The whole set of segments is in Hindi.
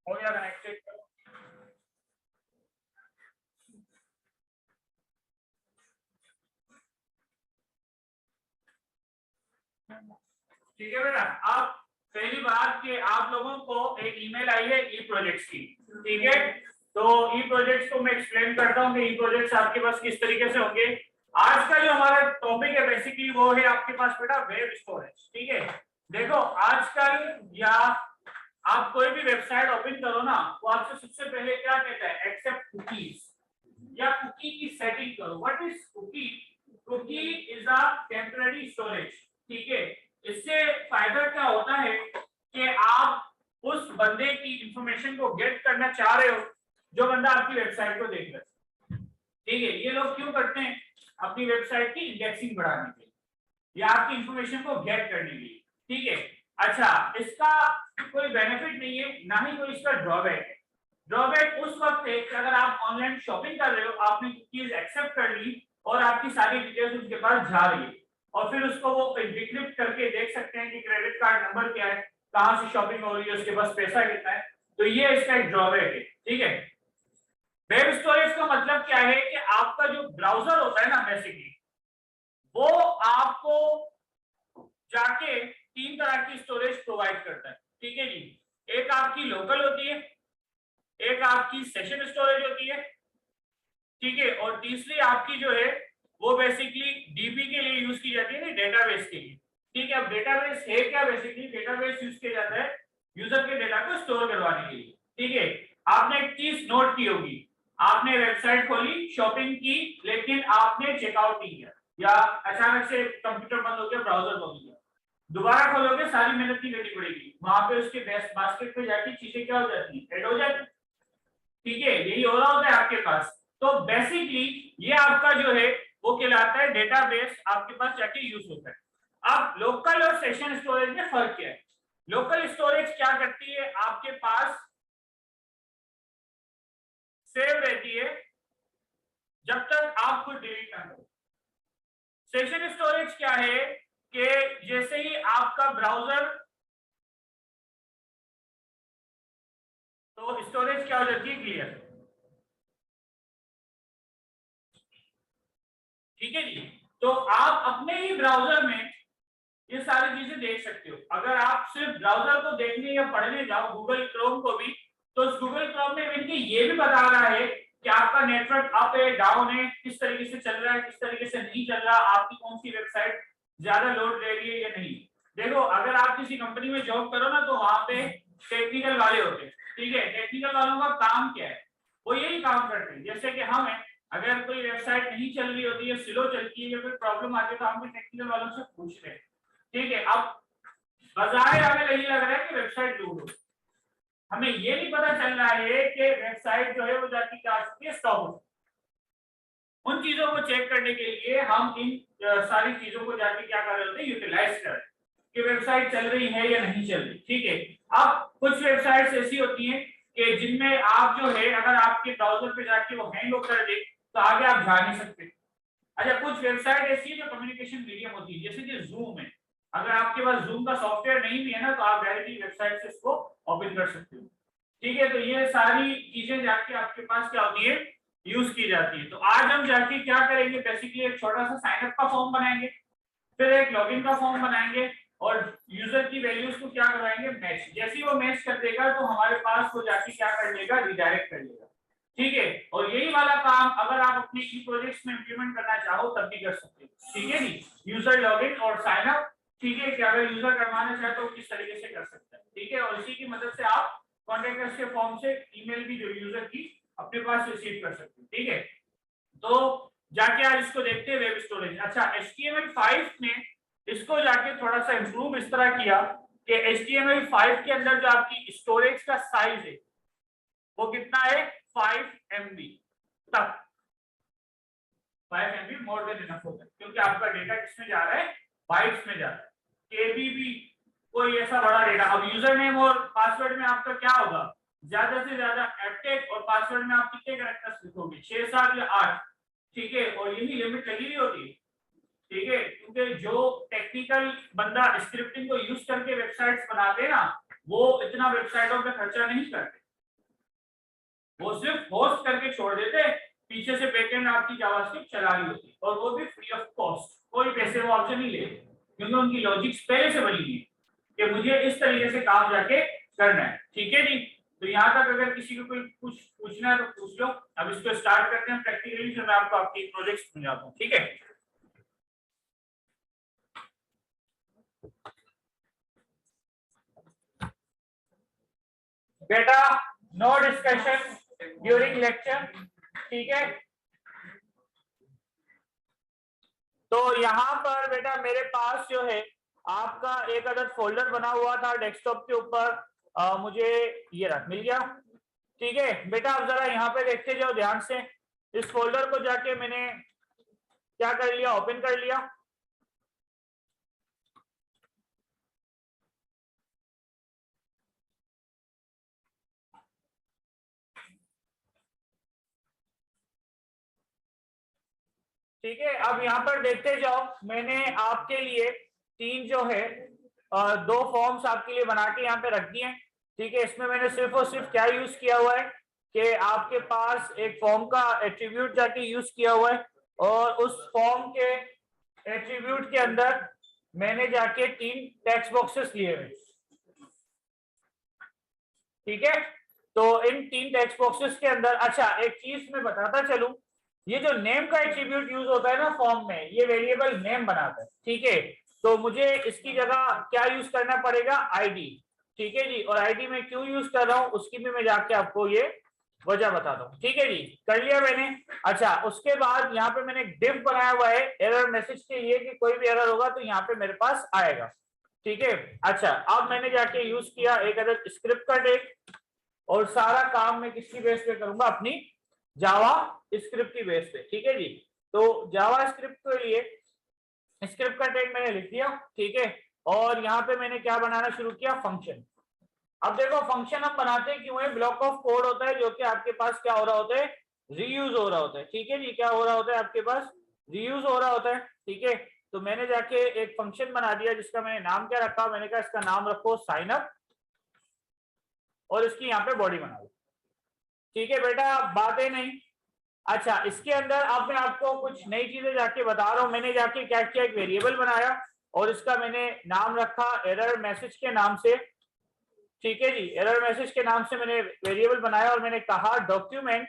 हो गया कनेक्टेड। ठीक है बेटा, अब पहली बात कि आप लोगों को एक ईमेल आई है ई प्रोजेक्ट्स की, ठीक है। तो ई प्रोजेक्ट्स को मैं एक्सप्लेन करता हूँ कि ई प्रोजेक्ट्स आपके पास किस तरीके से होंगे। आज का जो हमारा टॉपिक है बेसिकली वो है आपके पास बेटा वेब स्टोरेज, ठीक है। देखो आजकल या आप कोई भी वेबसाइट ओपन करो ना, वो आपसे सबसे पहले क्या कहता है, एक्सेप्ट कुकीज या कुकी की सेटिंग करो। What is cookie? Cookie is a temporary storage, ठीक है। इससे फायदा क्या होता है कि आप उस बंदे की इंफॉर्मेशन को गेट करना चाह रहे हो जो बंदा आपकी वेबसाइट को देख रहा है, ठीक है। ये लोग क्यों करते हैं? अपनी वेबसाइट की इंडेक्सिंग बढ़ाने के लिए या आपकी इंफॉर्मेशन को गेट करने के लिए, ठीक है। अच्छा, इसका कोई बेनिफिट नहीं है, ना ही कोई इसका ड्रॉबैक है। ड्रॉबैक उस वक्त है कि अगर आप ऑनलाइन शॉपिंग कर रहे हो, आपने कुकीज एक्सेप्ट कर ली और आपकी सारी डिटेल्स उसके पास जा रही है और फिर उसको वो डिक्रिप्ट करके देख सकते हैं कि क्रेडिट कार्ड नंबर क्या है, कहां से शॉपिंग हो रही है, उसके पास पैसा कितना है। तो ये इसका एक ड्रॉबैक है, ठीक है। वेब स्टोरेज का मतलब क्या है कि आपका जो ब्राउजर होता है ना बेसिकली, वो आपको जाके तीन तरह की स्टोरेज प्रोवाइड करता है, ठीक है जी। एक आपकी लोकल होती है, एक आपकी सेशन स्टोरेज होती है, ठीक है, और तीसरी आपकी जो है वो बेसिकली डीबी के लिए यूज की जाती है, डेटाबेस के लिए, ठीक है। अब डेटाबेस है क्या? बेसिकली डेटाबेस यूज किया जाता है यूजर के डेटा को स्टोर करवाने के लिए, ठीक है। आपने एक चीज नोट की होगी, आपने वेबसाइट खोली, शॉपिंग की, लेकिन आपने चेकआउट नहीं किया या अचानक से कंप्यूटर बंद हो गया, ब्राउजर बंद हो गया, दोबारा खोलोगे सारी मेहनत नहीं करनी पड़ेगी, वहां पे उसके बास्केट पे जाके चीजें क्या हो जाती है, ऐड हो जाती है, ठीक है। यही हो रहा होता है आपके पास। तो बेसिकली ये आपका जो है वो कहलाता है डेटाबेस, आपके पास जाके यूज होता है। अब लोकल और सेशन स्टोरेज में फर्क क्या है? लोकल स्टोरेज क्या करती है, आपके पास सेव रहती है जब तक आप खुद डिलीट ना करो। सेशन स्टोरेज क्या है कि जैसे ही आपका ब्राउजर, तो स्टोरेज क्या हो जाती है, क्लियर, ठीक है जी। तो आप अपने ही ब्राउजर में ये सारी चीजें देख सकते हो। अगर आप सिर्फ ब्राउजर को देखने या पढ़ने जाओ, गूगल क्रोम को भी, तो उस गूगल क्रोम में इनके ये भी बता रहा है कि आपका नेटवर्क अप है, डाउन है, किस तरीके से चल रहा है, किस तरीके से नहीं चल रहा, आपकी कौन सी वेबसाइट ज्यादा लोड ले रही है या नहीं। देखो अगर आप किसी कंपनी में जॉब करो ना, तो वहां पे टेक्निकल वाले होते हैं, ठीक है। टेक्निकल वालों का काम क्या है? वो यही काम करते हैं, जैसे कि हम है, अगर कोई वेबसाइट नहीं चल रही होती है, स्लो चलती है या कोई प्रॉब्लम आती है, तो हम टेक्निकल वालों से पूछ रहे हैं, ठीक है। अब बाजार हमें नहीं लग रहा है कि वेबसाइट लूट हो, हमें ये नहीं पता चल रहा है कि वेबसाइट जो है वो जाती क्या सकती है, स्टॉप हो। उन चीजों को चेक करने के लिए हम इन सारी चीजों को जाके क्या कर रहे होते हैं, यूटिलाइज कर रहे हैं कि वेबसाइट चल रही है या नहीं चल रही, ठीक है। अब कुछ वेबसाइट्स ऐसी होती हैं कि जिनमें आप जो है, अगर आपके ब्राउजर पे जाके वो हैंग कर दे तो आगे आप जा नहीं सकते। अच्छा, कुछ वेबसाइट ऐसी है जो कम्युनिकेशन मीडियम होती है, जैसे कि जूम है। अगर आपके पास जूम का सॉफ्टवेयर नहीं भी है ना, तो आप डायरेक्टली वेबसाइट से इसको ओपन कर सकते हो, ठीक है। तो ये सारी चीजें जाके आपके पास क्या होती है, यूज की जाती है। तो आज हम जाके क्या करेंगे, बेसिकली एक छोटा सा साइन अप का फॉर्म बनाएंगे, फिर एक लॉगिन का फॉर्म बनाएंगे और यूजर की वैल्यूज को क्या करवाएंगे, मैच। जैसे ही वो मैच कर देगा तो हमारे पास वो जाके क्या कर लेगा, रिडायरेक्ट कर लेगा, ठीक है। और यही वाला काम अगर आप अपने ई प्रोजेक्ट्स में इंप्लीमेंट करना चाहो तब भी कर सकते हो, ठीक है जी। यूजर लॉगिन और साइन अप, ठीक है, कि अगर यूजर करवाना चाहे तो किस तरीके से कर सकते हैं, ठीक है। और इसी की मदद से आप कॉन्टैक्ट अस के फॉर्म से ईमेल भी जो यूजर की अपने पास रिसीव कर सकते हैं, ठीक है। तो जाके आज इसको देखते हैं, वेब स्टोरेज। अच्छा, HTML5 ने इसको जाके थोड़ा सा इंप्रूव इस तरह किया कि HTML5 के अंदर जो आपकी स्टोरेज का साइज है वो कितना है, 5 MB तक। 5 MB मोर देन इनफ होता है, क्योंकि आपका डेटा किसमें जा रहा है, बाइट्स में जा रहा है। केबीबी कोई ऐसा बड़ा डेटा। अब यूजर नेम और पासवर्ड में आपका क्या होगा, ज्यादा से ज्यादा एपटेक, और पासवर्ड में आप कितने कैरेक्टर्स लिखोगे, 6 7 या 8, ठीक है। और यही लिमिट लगी हुई होती है, ठीक है, क्योंकि जो टेक्निकल बंदा स्क्रिप्टिंग को यूज करके वेबसाइट्स बनाते हैं ना, वो इतना वेबसाइटों पे खर्चा नहीं करते, वो सिर्फ होस्ट करके छोड़ देते, पीछे से बैकएंड आपकी जावास्क्रिप्ट चला रही होती, और वो भी फ्री ऑफ कॉस्ट, कोई पैसे वो आपसे नहीं लेते, क्योंकि उनकी लॉजिक्स पहले से बनी है कि मुझे इस तरीके से काम जाके करना है। ठीक है जी, तो यहाँ तक अगर किसी को कोई कुछ पूछना है तो पूछ लो। अब इसको स्टार्ट करते हैं प्रैक्टिकली, फिर मैं आपको आपकी प्रोजेक्ट समझाता हूँ। ठीक है, बेटा नो डिस्कशन ड्यूरिंग लेक्चर। ठीक है, तो यहाँ पर बेटा मेरे पास जो है आपका एक अदद फोल्डर बना हुआ था डेस्कटॉप के ऊपर, मुझे ये रख मिल गया। ठीक है बेटा, अब जरा यहाँ पे देखते जाओ ध्यान से, इस फोल्डर को जाके मैंने क्या कर लिया, ओपन कर लिया। ठीक है, अब यहाँ पर देखते जाओ, मैंने आपके लिए तीन जो है दो फॉर्म्स आपके लिए बना के यहाँ पे रख दिए। ठीक है, इसमें मैंने सिर्फ और सिर्फ क्या यूज किया हुआ है कि आपके पास एक फॉर्म का एट्रीब्यूट जाके यूज किया हुआ है, और उस फॉर्म के एट्रीब्यूट के अंदर मैंने जाके तीन टेक्स्ट बॉक्सेस लिए हुए। ठीक है, तो इन तीन टेक्स्ट बॉक्सेस के अंदर, अच्छा एक चीज मैं बताता चलूं, ये जो नेम का एट्रीब्यूट यूज होता है ना फॉर्म में, ये वेरिएबल नेम बनाता है। ठीक है, तो मुझे इसकी जगह क्या यूज करना पड़ेगा, आईडी। ठीक है जी, और आईडी में क्यों यूज कर रहा हूं उसकी भी मैं जाके आपको ये वजह बताता हूँ। ठीक है जी, कर लिया मैंने। अच्छा, उसके बाद यहाँ पे मैंने डिव बनाया हुआ है एरर मैसेज के लिए, कि कोई भी एरर होगा तो यहाँ पे मेरे पास आएगा। ठीक है, अच्छा अब मैंने जाके यूज किया एक अदर स्क्रिप्ट का टैग, और सारा काम मैं किसकी बेस पे करूंगा, अपनी जावा स्क्रिप्ट की बेस पे। ठीक है जी, तो जावा स्क्रिप्ट के लिए स्क्रिप्ट का टैग मैंने लिख दिया। ठीक है, और यहाँ पे मैंने क्या बनाना शुरू किया, फंक्शन। अब देखो फंक्शन हम बनाते क्यों है, ब्लॉक ऑफ कोड होता है जो कि आपके पास क्या हो रहा होता है, रीयूज हो रहा होता है। ठीक है जी, क्या हो रहा होता है, आपके पास रीयूज हो रहा होता है। ठीक है, तो मैंने जाके एक फंक्शन बना दिया जिसका मैंने नाम क्या रखा, मैंने कहा इसका नाम रखो साइन अप, और इसकी यहाँ पे बॉडी बना दो। ठीक है बेटा, बातें नहीं। अच्छा, इसके अंदर अब मैं आपको कुछ नई चीजें जाके बता रहा हूँ। मैंने जाके क्या किया, एक वेरिएबल बनाया और इसका मैंने नाम रखा एरर मैसेज के नाम से। ठीक है जी, एरर मैसेज के नाम से मैंने वेरिएबल बनाया, और मैंने कहा document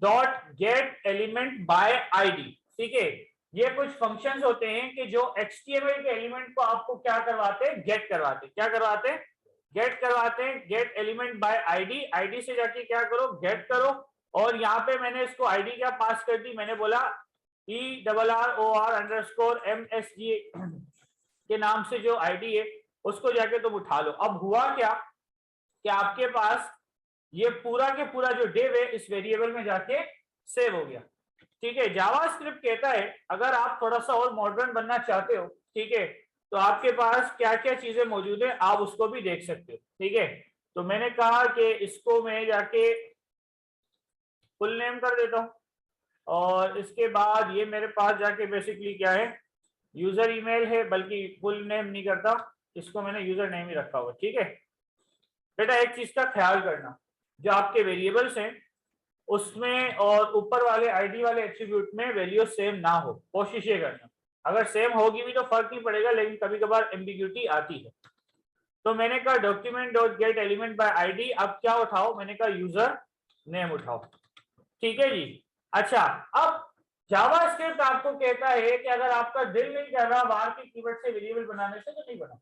dot get element by ID. ठीक है, ये कुछ फंक्शंस होते हैं कि जो एचटीएमएल के एलिमेंट को आपको क्या करवाते हैं, गेट करवाते हैं। क्या करवाते हैं, गेट करवाते हैं। Gate element by ID, ID से जाके क्या करो, गेट करो। और यहाँ पे मैंने इसको आईडी क्या पास कर दी, मैंने बोला ERROR_MSG के नाम से जो आईडी है उसको जाके तुम उठा लो। अब हुआ क्या कि आपके पास ये पूरा के पूरा जो डिव है इस वेरिएबल में जाके सेव हो गया। ठीक है, जावास्क्रिप्ट कहता है अगर आप थोड़ा सा और मॉडर्न बनना चाहते हो, ठीक है, तो आपके पास क्या क्या चीजें मौजूद है आप उसको भी देख सकते हो। ठीक है, तो मैंने कहा कि इसको मैं जाके फुल नेम कर देता हूं, और इसके बाद ये मेरे पास जाके बेसिकली क्या है, यूजर ईमेल है, बल्कि फुल नेम नहीं करता, इसको मैंने यूजर नेम ही रखा हुआ। ठीक है बेटा, एक चीज का ख्याल करना, जो आपके वेरिएबल्स हैं उसमें और ऊपर वाले आईडी वाले एट्रीब्यूट में वैल्यू सेम ना हो, कोशिश ये करना। अगर सेम होगी भी तो फर्क नहीं पड़ेगा, लेकिन कभी कभार एम्बिग्यूटी आती है। तो मैंने कहा document dot get element by ID, अब क्या उठाओ, मैंने कहा यूजर नेम उठाओ। ठीक है जी, अच्छा अब जावास्क्रिप्ट आपको कहता है कि अगर आपका दिल नहीं कर रहा बाहर के कीवर्ड से वेरिएबल बनाने से, तो नहीं बना,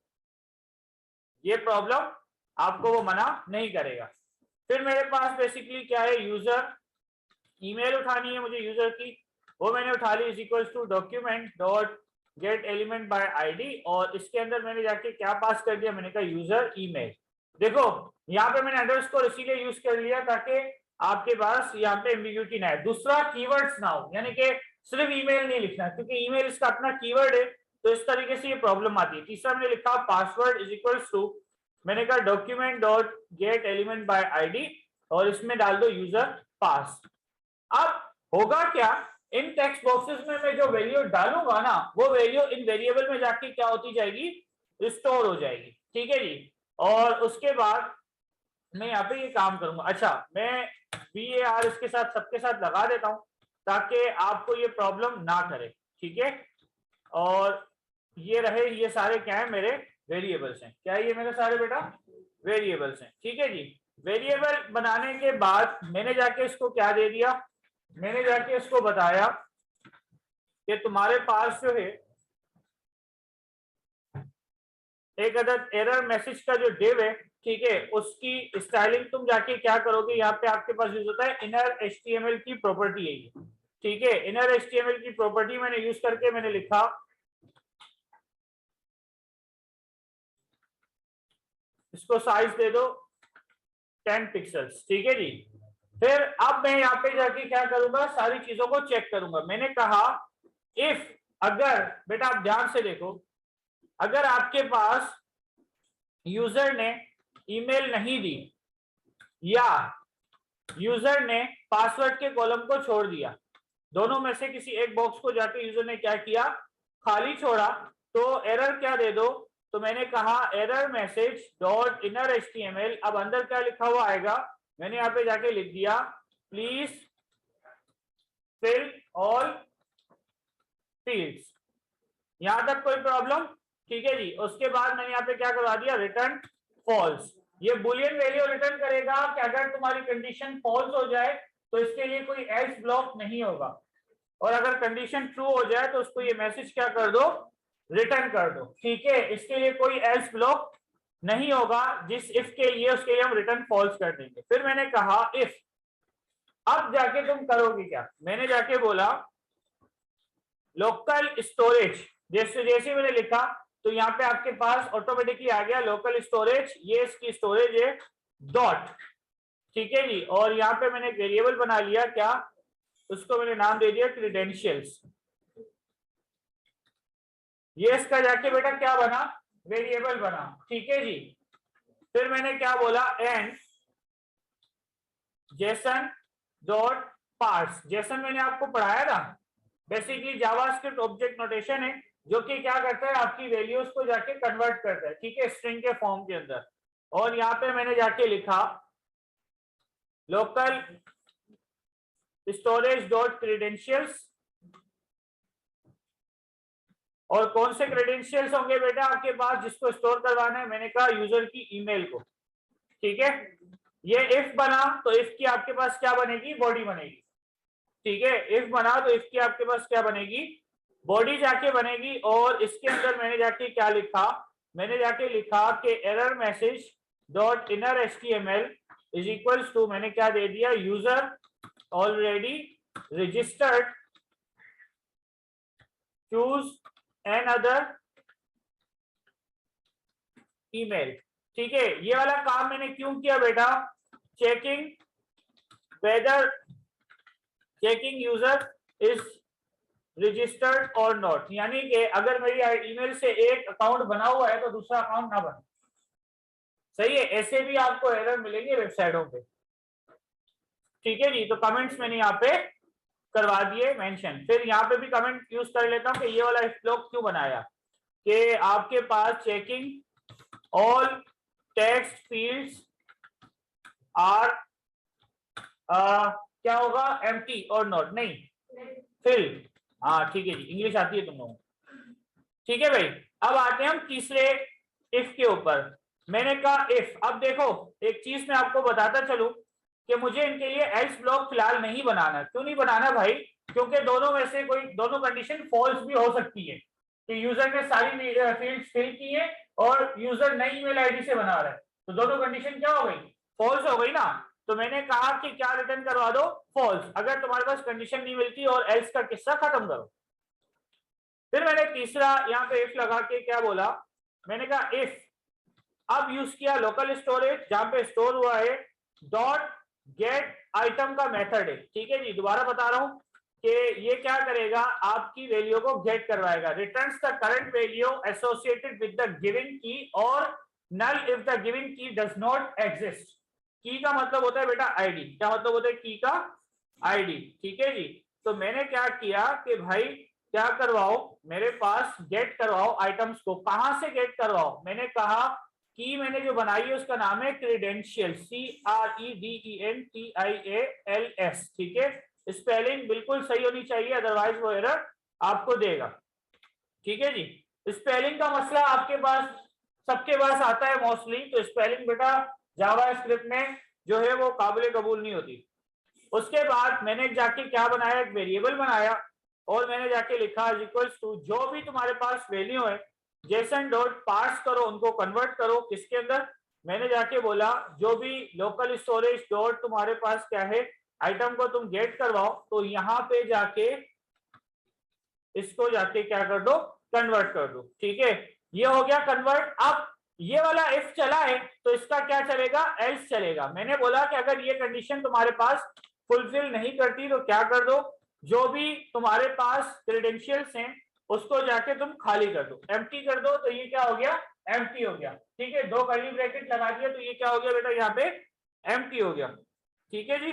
ये प्रॉब्लम आपको वो मना नहीं करेगा। फिर मेरे पास बेसिकली क्या है, यूजर ईमेल उठानी है मुझे यूजर की, वो मैंने उठा ली, is equals to document dot get element by ID, और इसके अंदर मैंने जाके क्या पास कर दिया, मैंने कहा यूजर ईमेल। देखो यहाँ पे मैंने अंडरस्कोर इसीलिए यूज कर लिया ताकि आपके पास यहाँ पे एम्बिग्यूटी ना है, दूसरा कीवर्ड्स ना हो, यानी कि सिर्फ ईमेल नहीं लिखना, क्योंकि ईमेल इसका अपना कीवर्ड है, तो इस तरीके से ये प्रॉब्लम आती है। तीसरा मैंने लिखा पासवर्ड इज इक्वल्स टू, मैंने कहा document dot get element by ID, और इसमें डाल दो यूजर पास। अब होगा क्या, इन टेक्स्ट बॉक्सेस में मैं जो वैल्यू डालूंगा ना, वो वैल्यू इन वेरिएबल में जाके क्या होती जाएगी, स्टोर हो जाएगी। ठीक है जी, और उसके बाद मैं यहाँ पे ये काम करूंगा। अच्छा, मैं VAR इसके साथ सबके साथ लगा देता हूँ ताकि आपको ये प्रॉब्लम ना करे, ठीक है। और ये रहे, ये सारे क्या है मेरे वेरिएबल्स हैं। क्या ये मेरे सारे बेटा वेरिएबल्स हैं, ठीक है जी। वेरिएबल बनाने के बाद मैंने जाके इसको क्या दे दिया, मैंने जाके इसको बताया कि तुम्हारे पास जो है एक अदद एरर मैसेज का जो डिव है, ठीक है, उसकी स्टाइलिंग तुम जाके क्या करोगे, यहाँ पे आपके पास यूज होता है इनर HTML की प्रॉपर्टी है ये, ठीक है। इनर HTML की प्रॉपर्टी मैंने यूज करके मैंने लिखा इसको साइज दे दो 10 पिक्सल्स, ठीक है जी। फिर अब मैं यहाँ पे जाके क्या करूंगा, सारी चीजों को चेक करूंगा। मैंने कहा इफ, अगर बेटा आप ध्यान से देखो, अगर आपके पास यूजर ने ईमेल नहीं दी या यूजर ने पासवर्ड के कॉलम को छोड़ दिया, दोनों में से किसी एक बॉक्स को जाके यूजर ने क्या किया, खाली छोड़ा, तो एरर क्या दे दो। तो मैंने कहा error message dot inner HTML, अब अंदर क्या लिखा हुआ आएगा, मैंने यहाँ पे जाके लिख दिया प्लीज फिल ऑल फील्ड्स। यहां तक कोई प्रॉब्लम, ठीक है जी। उसके बाद मैंने यहाँ पे क्या करवा दिया, रिटर्न फॉल्स। ये बुलियन वैल्यू रिटर्न करेगा कि अगर तुम्हारी कंडीशन फॉल्स हो जाए तो इसके लिए कोई एल्स ब्लॉक नहीं होगा, और अगर कंडीशन ट्रू हो जाए तो उसको ये मैसेज क्या कर दो, रिटर्न कर दो, ठीक है। इसके लिए कोई एल्स ब्लॉक नहीं होगा, जिस इफ के लिए उसके लिए हम रिटर्न फॉल्स कर देंगे। फिर मैंने कहा इफ, अब जाके तुम करोगे क्या, मैंने जाके बोला लोकल स्टोरेज, जैसे जैसे मैंने लिखा तो यहाँ पे आपके पास ऑटोमेटिकली आ गया लोकल स्टोरेज, ये इसकी स्टोरेज है डॉट, ठीक है जी। और यहाँ पे मैंने वेरिएबल बना लिया क्या, उसको मैंने नाम दे दिया क्रीडेंशियल्स। ये इसका जाके बेटा क्या बना, वेरिएबल बना, ठीक है जी। फिर मैंने क्या बोला, and JSON dot parse. JSON मैंने आपको पढ़ाया था, बेसिकली जावास्क्रिप्ट ऑब्जेक्ट नोटेशन है जो कि क्या करता है, आपकी वैल्यूज को जाके कन्वर्ट करता है, ठीक है, स्ट्रिंग के फॉर्म के अंदर। और यहाँ पे मैंने जाके लिखा लोकल स्टोरेज डॉट क्रीडेंशियल्स। और कौन से क्रेडेंशियल्स होंगे बेटा आपके पास जिसको स्टोर करवाना है, मैंने कहा यूजर की ईमेल को, ठीक है। ये इफ बना तो इफ की आपके पास क्या बनेगी, बॉडी बनेगी, ठीक है। इफ बना तो इफ की आपके पास क्या बनेगी, बॉडी जाके बनेगी। और इसके अंदर मैंने जाके क्या लिखा, मैंने जाके लिखा कि error message dot inner HTML is equals to, मैंने क्या दे दिया, user already registered choose another email, ठीक है। ये वाला काम मैंने क्यों किया बेटा, checking whether checking user is registered और नॉट, यानी कि अगर मेरी ईमेल से एक अकाउंट बना हुआ है तो दूसरा अकाउंट ना बने, सही है। ऐसे भी आपको एरर मिलेंगे वेबसाइटों पे, ठीक है जी। तो कमेंट्स मैंने यहाँ पे करवा दिए मेंशन। फिर यहाँ पे भी कमेंट यूज कर लेता हूँ कि ये वाला ब्लॉक क्यों बनाया, कि आपके पास checking all text fields are क्या होगा, एम्प्टी और नॉट, नहीं फिल, हाँ ठीक है जी, इंग्लिश आती है तुम लोगों को, ठीक है भाई। अब आते हैं हम तीसरे इफ के ऊपर। मैंने कहा इफ, अब देखो एक चीज मैं आपको बताता चलूं कि मुझे इनके लिए एल्स ब्लॉक फिलहाल नहीं बनाना। क्यों नहीं बनाना भाई, क्योंकि दोनों में से कोई दोनों कंडीशन फॉल्स भी हो सकती है कि यूजर ने सारी फील्ड्स फिल की है और यूजर नई ईमेल आईडी से बना रहा है, तो दोनों कंडीशन क्या हो गई, फॉल्स हो गई ना। तो मैंने कहा कि क्या रिटर्न करवा दो, फॉल्स, अगर तुम्हारे पास कंडीशन नहीं मिलती, और एल्स का किस्सा खत्म करो। फिर मैंने तीसरा यहाँ पे इफ लगा के क्या बोला, मैंने कहा इफ, अब यूज किया लोकल स्टोरेज जहां पे स्टोर हुआ है, डॉट गेट आइटम का मेथड है, ठीक है जी। दोबारा बता रहा हूं कि ये क्या करेगा, आपकी वैल्यू को गेट करवाएगा, returns the current value associated with the given की, और नल इफ द गिवन की डज नॉट एग्जिस्ट। की का मतलब होता है बेटा आईडी, क्या मतलब होता है की का, आईडी, ठीक है जी। तो मैंने क्या किया कि भाई क्या करवाओ, मेरे पास गेट करवाओ आइटम्स को, कहां से गेट करवाओ, मैंने कहा की मैंने जो बनाई है उसका नाम है क्रीडेंशियल, CREDENTIALS। ठीक है, स्पेलिंग बिल्कुल सही होनी चाहिए, अदरवाइज वो एरर आपको देगा। ठीक है जी, स्पेलिंग का मसला आपके पास सबके पास आता है मोस्टली, तो स्पेलिंग बेटा जावा स्क्रिप्ट में जो है वो काबिल कबूल नहीं होती। उसके बाद मैंने जाके क्या बनाया, एक वेरिएबल बनाया और मैंने जाके लिखा इक्वल्स टू जो भी तुम्हारे पास वैल्यू है जेसन डॉट पार्स करो, उनको कन्वर्ट करो किसके अंदर, मैंने जाके बोला जो भी लोकल स्टोरेज डॉट तुम्हारे पास क्या है आइटम को तुम गेट करवाओ, तो यहाँ पे जाके इसको जाके क्या कर दो, कन्वर्ट कर दो। ठीक है, ये हो गया कन्वर्ट। अब ये वाला इफ चला है तो इसका क्या चलेगा, एल्स चलेगा। मैंने बोला कि अगर ये कंडीशन तुम्हारे पास फुलफिल नहीं करती तो क्या कर दो, जो भी तुम्हारे पास क्रेडेंशियल्स हैं उसको जाके तुम खाली कर दो, एम्प्टी कर दो। तो ये क्या हो गया, एम्प्टी हो गया। ठीक है, दो कर्ली ब्रैकेट लगा दिया तो ये क्या हो गया बेटा, यहाँ पे एम्प्टी हो गया। ठीक है जी,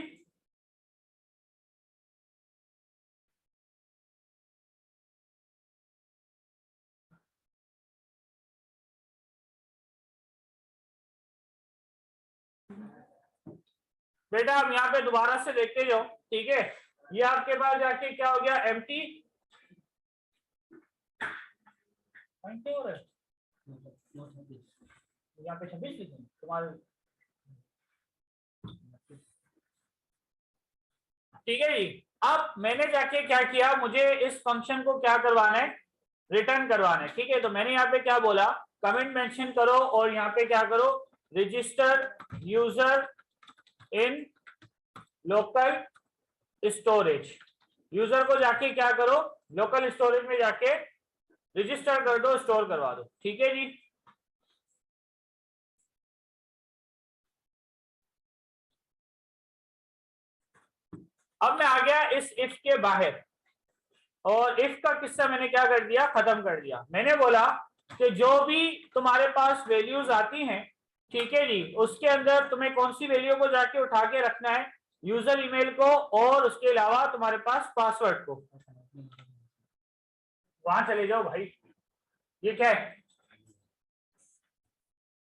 बेटा हम यहाँ पे दोबारा से देखते जाओ। ठीक है, ये आपके पास जाके क्या हो गया, एम्प्टी हो रहा है, यहाँ पे 26 लिखें तुम्हारे। ठीक है जी, अब मैंने जाके क्या किया, मुझे इस फंक्शन को क्या करवाना है, रिटर्न करवाना है। ठीक है, तो मैंने यहाँ पे क्या बोला, कमेंट मेंशन करो और यहाँ पे क्या करो, रजिस्टर यूजर इन लोकल स्टोरेज। यूजर को जाके क्या करो, लोकल स्टोरेज में जाके रजिस्टर कर दो, स्टोर करवा दो। ठीक है जी, अब मैं आ गया इस इफ के बाहर और इफ का किस्सा मैंने क्या कर दिया, खत्म कर दिया। मैंने बोला कि जो भी तुम्हारे पास वैल्यूज आती हैं, ठीक है जी, उसके अंदर तुम्हें कौन सी वैल्यू को जाके उठा के रखना है, यूजर ईमेल को और उसके अलावा तुम्हारे पास पासवर्ड को। वहां चले जाओ भाई, ये क्या है।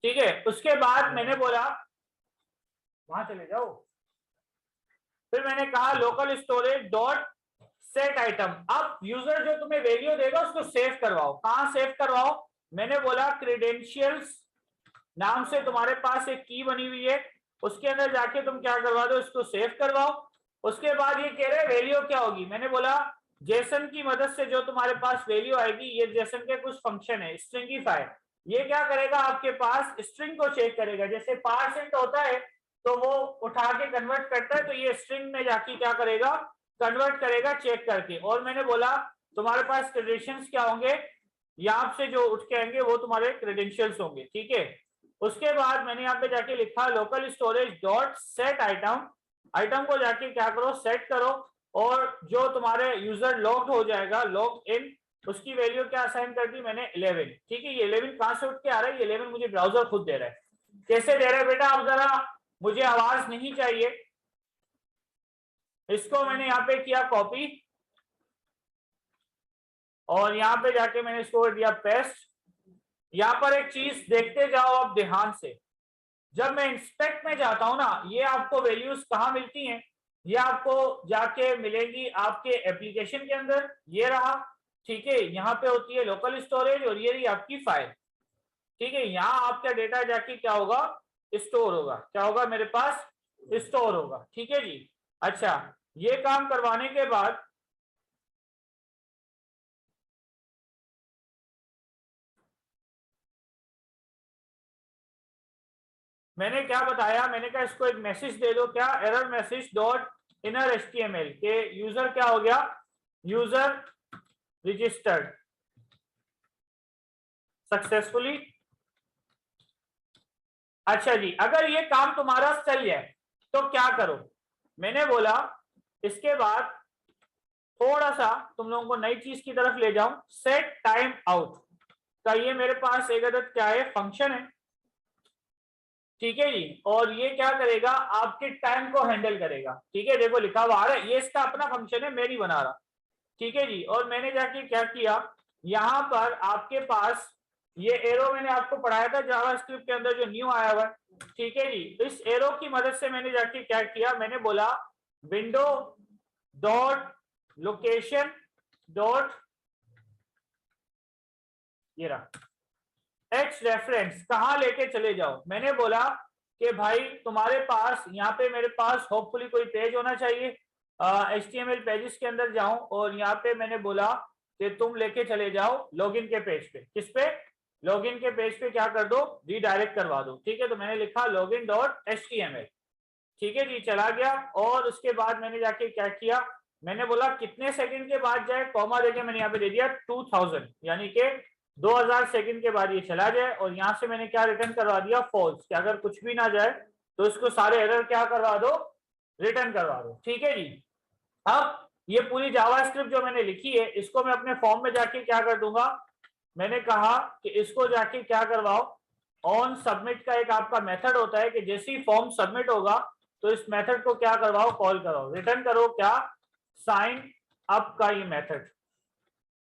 ठीक है, उसके बाद मैंने बोला वहां चले जाओ, फिर मैंने कहा local storage dot set item. अब यूजर जो तुम्हें वैल्यू देगा उसको सेव करवाओ। कहां सेव करवाओ, मैंने बोला क्रीडेंशियल्स नाम से तुम्हारे पास एक की बनी हुई है, उसके अंदर जाके तुम क्या करवा दो, इसको सेव करवाओ। उसके बाद ये कह रहे वैल्यू क्या होगी, मैंने बोला जेसन की मदद से जो तुम्हारे पास वैल्यू आएगी, ये जेसन के कुछ फंक्शन है स्ट्रिंगिफाई, ये क्या करेगा आपके पास स्ट्रिंग को चेक करेगा। जैसे पार्सेंट होता है तो वो उठा के कन्वर्ट करता है, तो ये स्ट्रिंग में जाके क्या करेगा, कन्वर्ट करेगा चेक करके। और मैंने बोला तुम्हारे पास क्रेडेंशियल्स क्या होंगे, यहाँ से जो उठ के आएंगे वो तुम्हारे क्रेडेंशियल्स होंगे। ठीक है, उसके बाद मैंने यहाँ पे जाके लिखा local storage dot set item, item को जाके क्या करो, सेट करो और जो तुम्हारे यूजर लॉग्ड हो जाएगा, लॉग इन, उसकी वैल्यू क्या असाइन कर दी मैंने 11। ठीक है, ये 11 कहां से उठ के आ रहा है, ये 11 मुझे ब्राउजर खुद दे रहा है। कैसे दे रहा है बेटा, अब जरा मुझे आवाज नहीं चाहिए, इसको मैंने यहाँ पे किया कॉपी और यहाँ पे जाके मैंने इसको दिया पेस्ट। यहाँ पर एक चीज देखते जाओ अब ध्यान से, जब मैं इंस्पेक्ट में जाता हूं ना, ये आपको वैल्यूज कहाँ मिलती हैं, ये आपको जाके मिलेंगी आपके एप्लीकेशन के अंदर, ये रहा। ठीक है, यहाँ पे होती है लोकल स्टोरेज और ये रही आपकी फाइल। ठीक है, यहाँ आपका डेटा जाके क्या होगा, स्टोर होगा, क्या होगा मेरे पास, स्टोर होगा। ठीक है जी, अच्छा ये काम करवाने के बाद मैंने क्या बताया, मैंने कहा इसको एक मैसेज दे दो, क्या, error message dot inner HTML के यूजर क्या हो गया, यूजर रजिस्टर्ड सक्सेसफुली। अच्छा जी, अगर ये काम तुम्हारा चल जाए तो क्या करो, मैंने बोला इसके बाद थोड़ा सा तुम लोगों को नई चीज की तरफ ले जाऊं, सेट टाइम आउट का ये मेरे पास एक अदद क्या है, फंक्शन है। ठीक है जी, और ये क्या करेगा, आपके टाइम को हैंडल करेगा। ठीक है, देखो लिखा हुआ आ रहा है, ये इसका अपना फंक्शन है, मैं नहीं बना रहा। ठीक है जी, और मैंने जाके क्या किया, यहाँ पर आपके पास ये एरो मैंने आपको पढ़ाया था जावास्क्रिप्ट के अंदर जो न्यू आया हुआ है, ठीक है जी। तो इस एरो की मदद से मैंने जाके क्या किया, मैंने बोला विंडो डॉट लोकेशन डॉट ये रहा एच रेफरेंस, कहां लेके चले जाओ। मैंने बोला कि भाई तुम्हारे पास यहाँ पे मेरे पास होपफुली कोई पेज होना चाहिए, HTML पेजेस के अंदर जाऊं और यहाँ पे मैंने बोला कि तुम लेके चले जाओ लॉगिन के पेज पे। किस पे? लॉगिन के पेज पे क्या कर दो, रीडायरेक्ट करवा दो। ठीक है, तो मैंने लिखा लॉगिन डॉट HTML, ठीक है जी, चला गया। और उसके बाद मैंने जाके क्या किया, मैंने बोला कितने सेकंड के बाद जाए, कॉमा देके मैंने यहाँ पे दे दिया 2000, यानी कि 2000 सेकंड के बाद ये चला जाए। और यहाँ से मैंने क्या रिटर्न करवा दिया, फॉल्स, कि अगर कुछ भी ना जाए तो इसको सारे एरर क्या करवा दो, रिटर्न करवा दो। ठीक है जी। अब ये पूरी जावास्क्रिप्ट जो मैंने लिखी है इसको मैं अपने फॉर्म में जाके क्या कर दूंगा, मैंने कहा कि इसको जाके क्या करवाओ, ऑन सबमिट का एक आपका मेथड होता है कि जैसे ही फॉर्म सबमिट होगा तो इस मेथड को क्या करवाओ, कॉल करो, रिटर्न करो क्या, साइन अप का ये मेथड।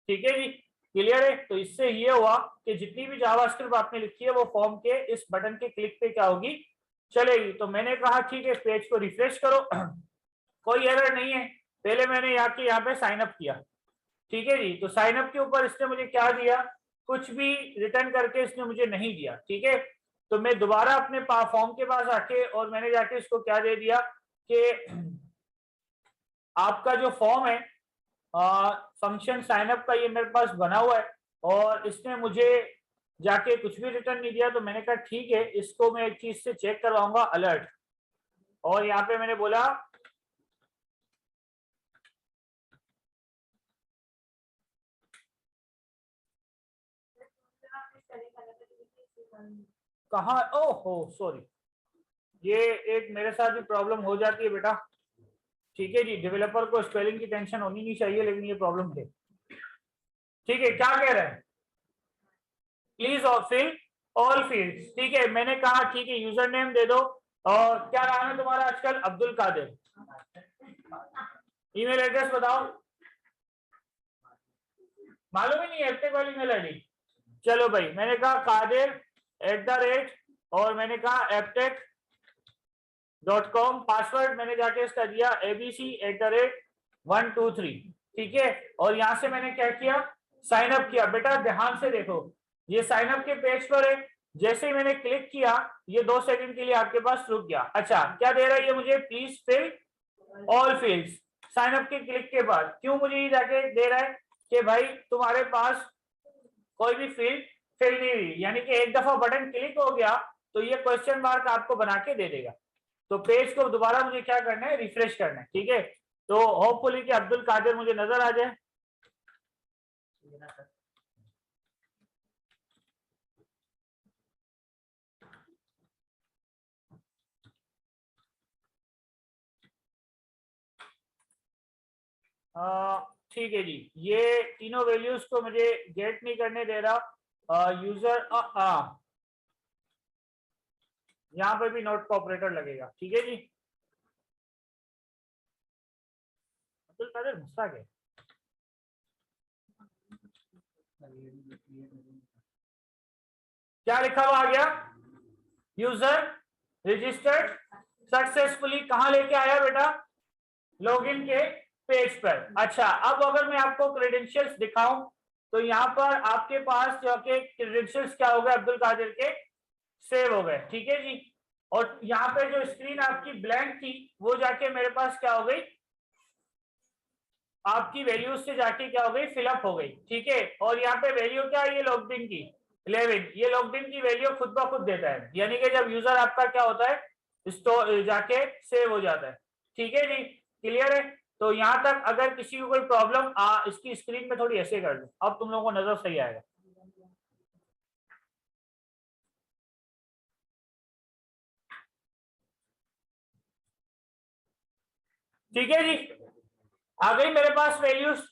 ठीक है जी, क्लियर है। तो इससे ये हुआ कि जितनी भी जावास्क्रिप्ट आपने लिखी है वो फॉर्म के इस बटन के क्लिक पे क्या होगी, चलेगी। तो मैंने कहा ठीक है, पेज को रिफ्रेश करो कोई एरर नहीं है। पहले मैंने यहाँ पे साइन अप किया, ठीक है जी। तो साइन अप के ऊपर इसने मुझे क्या दिया, कुछ भी रिटर्न करके इसने मुझे नहीं दिया। ठीक है, तो मैं दोबारा अपने फॉर्म के पास आके और मैंने जाके इसको क्या दे दिया कि आपका जो फॉर्म है फंक्शन साइन अप का ये मेरे पास बना हुआ है और इसने मुझे जाके कुछ भी रिटर्न नहीं दिया। तो मैंने कहा ठीक है, इसको मैं एक चीज से चेक करवाऊंगा, अलर्ट। और यहाँ पे मैंने बोला कहा, ओहो सॉरी, ये एक मेरे साथ भी प्रॉब्लम हो जाती है बेटा। ठीक है जी, डेवलपर को स्पेलिंग की टेंशन होनी नहीं चाहिए, लेकिन ये प्रॉब्लम है। ठीक है, क्या कह रहे हैं, प्लीज फिल ऑल फील्ड्स। ठीक है, मैंने कहा ठीक है, यूजर नेम दे दो। और क्या नाम है तुम्हारा आजकल, अब्दुल कादिर। ईमेल एड्रेस बताओ, मालूम ही नहीं है, एप्टेक वाली ईमेल आईडी। चलो भाई, मैंने कहा कादिर @ और मैंने कहा aptech.com। पासवर्ड मैंने जाके इसका दिया abc@123। ठीक है, और यहां से मैंने क्या किया, साइन अप किया। बेटा ध्यान से देखो, ये साइन अप के पेज पर है, जैसे ही मैंने क्लिक किया ये 2 सेकंड के लिए आपके पास रुक गया। अच्छा, क्या दे रहा है ये मुझे, please fill all fields. Sign up के क्लिक के बाद क्यों मुझे ये जाके दे रहा है कि भाई तुम्हारे पास कोई भी फील्ड फिल नहीं हुई, यानी कि एक दफा बटन क्लिक हो गया तो ये क्वेश्चन मार्क आपको बना के दे देगा। तो पेज को दोबारा मुझे क्या करना है, रिफ्रेश करना है। ठीक है, तो होपफुली कि अब्दुल कादिर मुझे नजर आ जाए। ठीक है जी, ये तीनों वैल्यूज को मुझे गेट नहीं करने दे रहा यूजर, यहाँ पे भी नोट का ऑपरेटर लगेगा। ठीक है जी, अब्दुल कादिर गुस्सा के क्या लिखा हुआ आ गया, यूजर रजिस्टर्ड सक्सेसफुली, कहां लेके आया बेटा, लॉगिन के पेज पर। अच्छा, अब अगर मैं आपको क्रेडेंशियल्स दिखाऊं तो यहाँ पर आपके पास जाके क्रेडेंशियल्स क्या हो गए, अब्दुल कादिर के सेव हो गए। ठीक है जी, और यहाँ पे जो स्क्रीन आपकी ब्लैंक थी वो जाके मेरे पास क्या हो गई, आपकी वैल्यूज से जाके क्या हो गई, फिलअप हो गई। ठीक है, और यहाँ पे वैल्यू क्या है, ये लॉग्ड की 11, ये लॉग्ड की वैल्यू खुद ब खुद देता है, यानी कि जब यूजर आपका क्या होता है, स्टोर जाके सेव हो जाता है। ठीक है जी, क्लियर है। तो यहाँ तक अगर किसी को कोई प्रॉब्लम, इसकी स्क्रीन में थोड़ी ऐसे कर दो, अब तुम लोगों को नजर सही आएगा। ठीक है जी, आ गई मेरे पास वैल्यूज,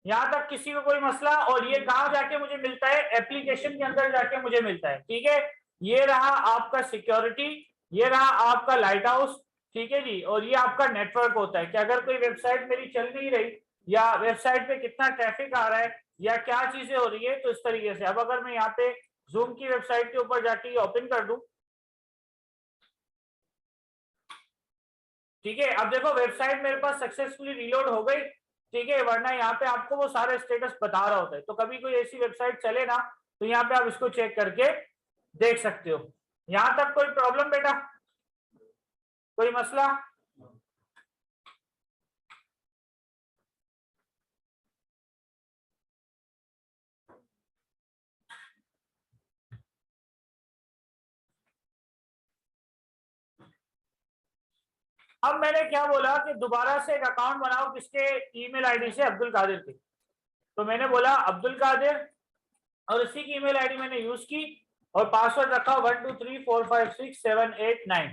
यहां तक किसी को कोई मसला। और ये कहां जाके मुझे मिलता है, एप्लीकेशन के अंदर जाके मुझे मिलता है। ठीक है, ये रहा आपका सिक्योरिटी, ये रहा आपका लाइट हाउस। ठीक है जी, और ये आपका नेटवर्क होता है कि अगर कोई वेबसाइट मेरी चल नहीं रही या वेबसाइट पे कितना ट्रैफिक आ रहा है या क्या चीजें हो रही है। तो इस तरीके से अब अगर मैं यहाँ पे जूम की वेबसाइट के ऊपर जाके ओपन कर दूं, ठीक है, अब देखो वेबसाइट मेरे पास सक्सेसफुली रीलोड हो गई, ठीक है, वरना यहाँ पे आपको वो सारे स्टेटस बता रहा होता है। तो कभी कोई ऐसी वेबसाइट चले ना, तो यहाँ पे आप इसको चेक करके देख सकते हो। यहाँ तक कोई प्रॉब्लम बेटा, कोई मसला? अब मैंने क्या बोला कि दोबारा से एक अकाउंट बनाओ, किसके? ईमेल आईडी से, अब्दुल कादिर की। तो मैंने बोला अब्दुल कादिर, और उसी की ईमेल आईडी मैंने यूज की और पासवर्ड रखा 12345678 9,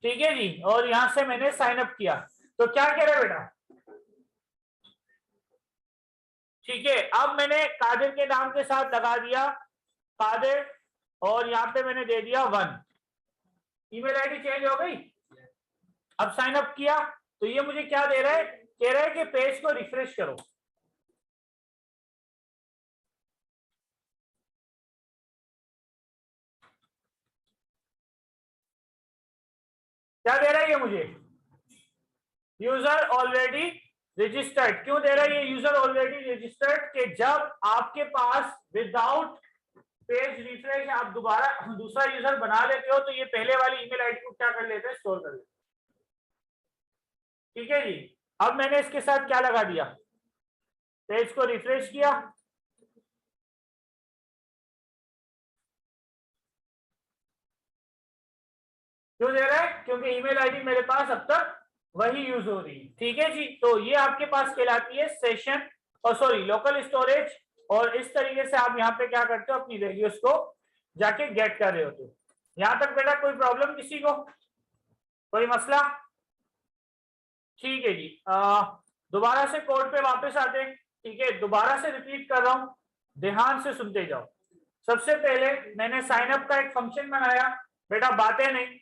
ठीक है जी। और यहां से मैंने साइन अप किया। तो क्या कह रहे बेटा? ठीक है, अब मैंने कादिर के नाम के साथ लगा दिया कादिर, और यहाँ पे मैंने दे दिया 1। ईमेल आईडी चेंज हो गई। अब साइन अप किया तो ये मुझे क्या दे रहा है? कह रहा है कि पेज को रिफ्रेश करो। क्या दे रहा है ये मुझे? User already registered. क्यों दे रहा है ये यूजर ऑलरेडी रजिस्टर्ड? कि जब आपके पास विदाउट पेज रिफ्रेश आप दोबारा दूसरा यूजर बना लेते हो, तो ये पहले वाली ईमेल आईडी को क्या कर लेते हैं? स्टोर कर लेते हैं। ठीक है जी। अब मैंने इसके साथ क्या लगा दिया? पेज को रिफ्रेश किया, क्यों दे रहा है? क्योंकि ईमेल आईडी मेरे पास अब तक वही यूज हो रही है। ठीक है जी। तो ये आपके पास कहलाती है सेशन, और सॉरी लोकल स्टोरेज। और इस तरीके से आप यहाँ पे क्या करते हो? अपनी वैल्यूज को जाके गेट कर रहे होते हो। यहाँ तक बेटा कोई प्रॉब्लम किसी को? कोई मसला? ठीक है जी। दोबारा से कोड पे वापस आते हैं। ठीक है, दोबारा से रिपीट कर रहा हूं, ध्यान से सुनते जाओ। सबसे पहले मैंने साइन अप का एक फंक्शन बनाया बेटा, बातें नहीं।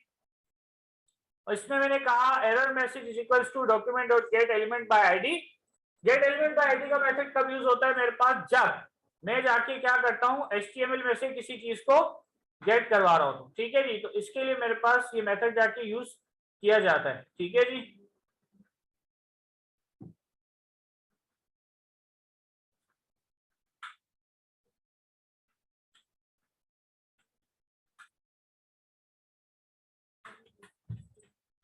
इसमें मैंने कहा error message is equals to document dot get element by ID. Get element by ID का मेथड कब यूज होता है मेरे पास? जब मैं जाके क्या करता हूं? एचटीएमएल में से किसी चीज को गेट करवा रहा हूं। ठीक है जी। तो इसके लिए मेरे पास ये मेथड जाके यूज किया जाता है। ठीक है जी।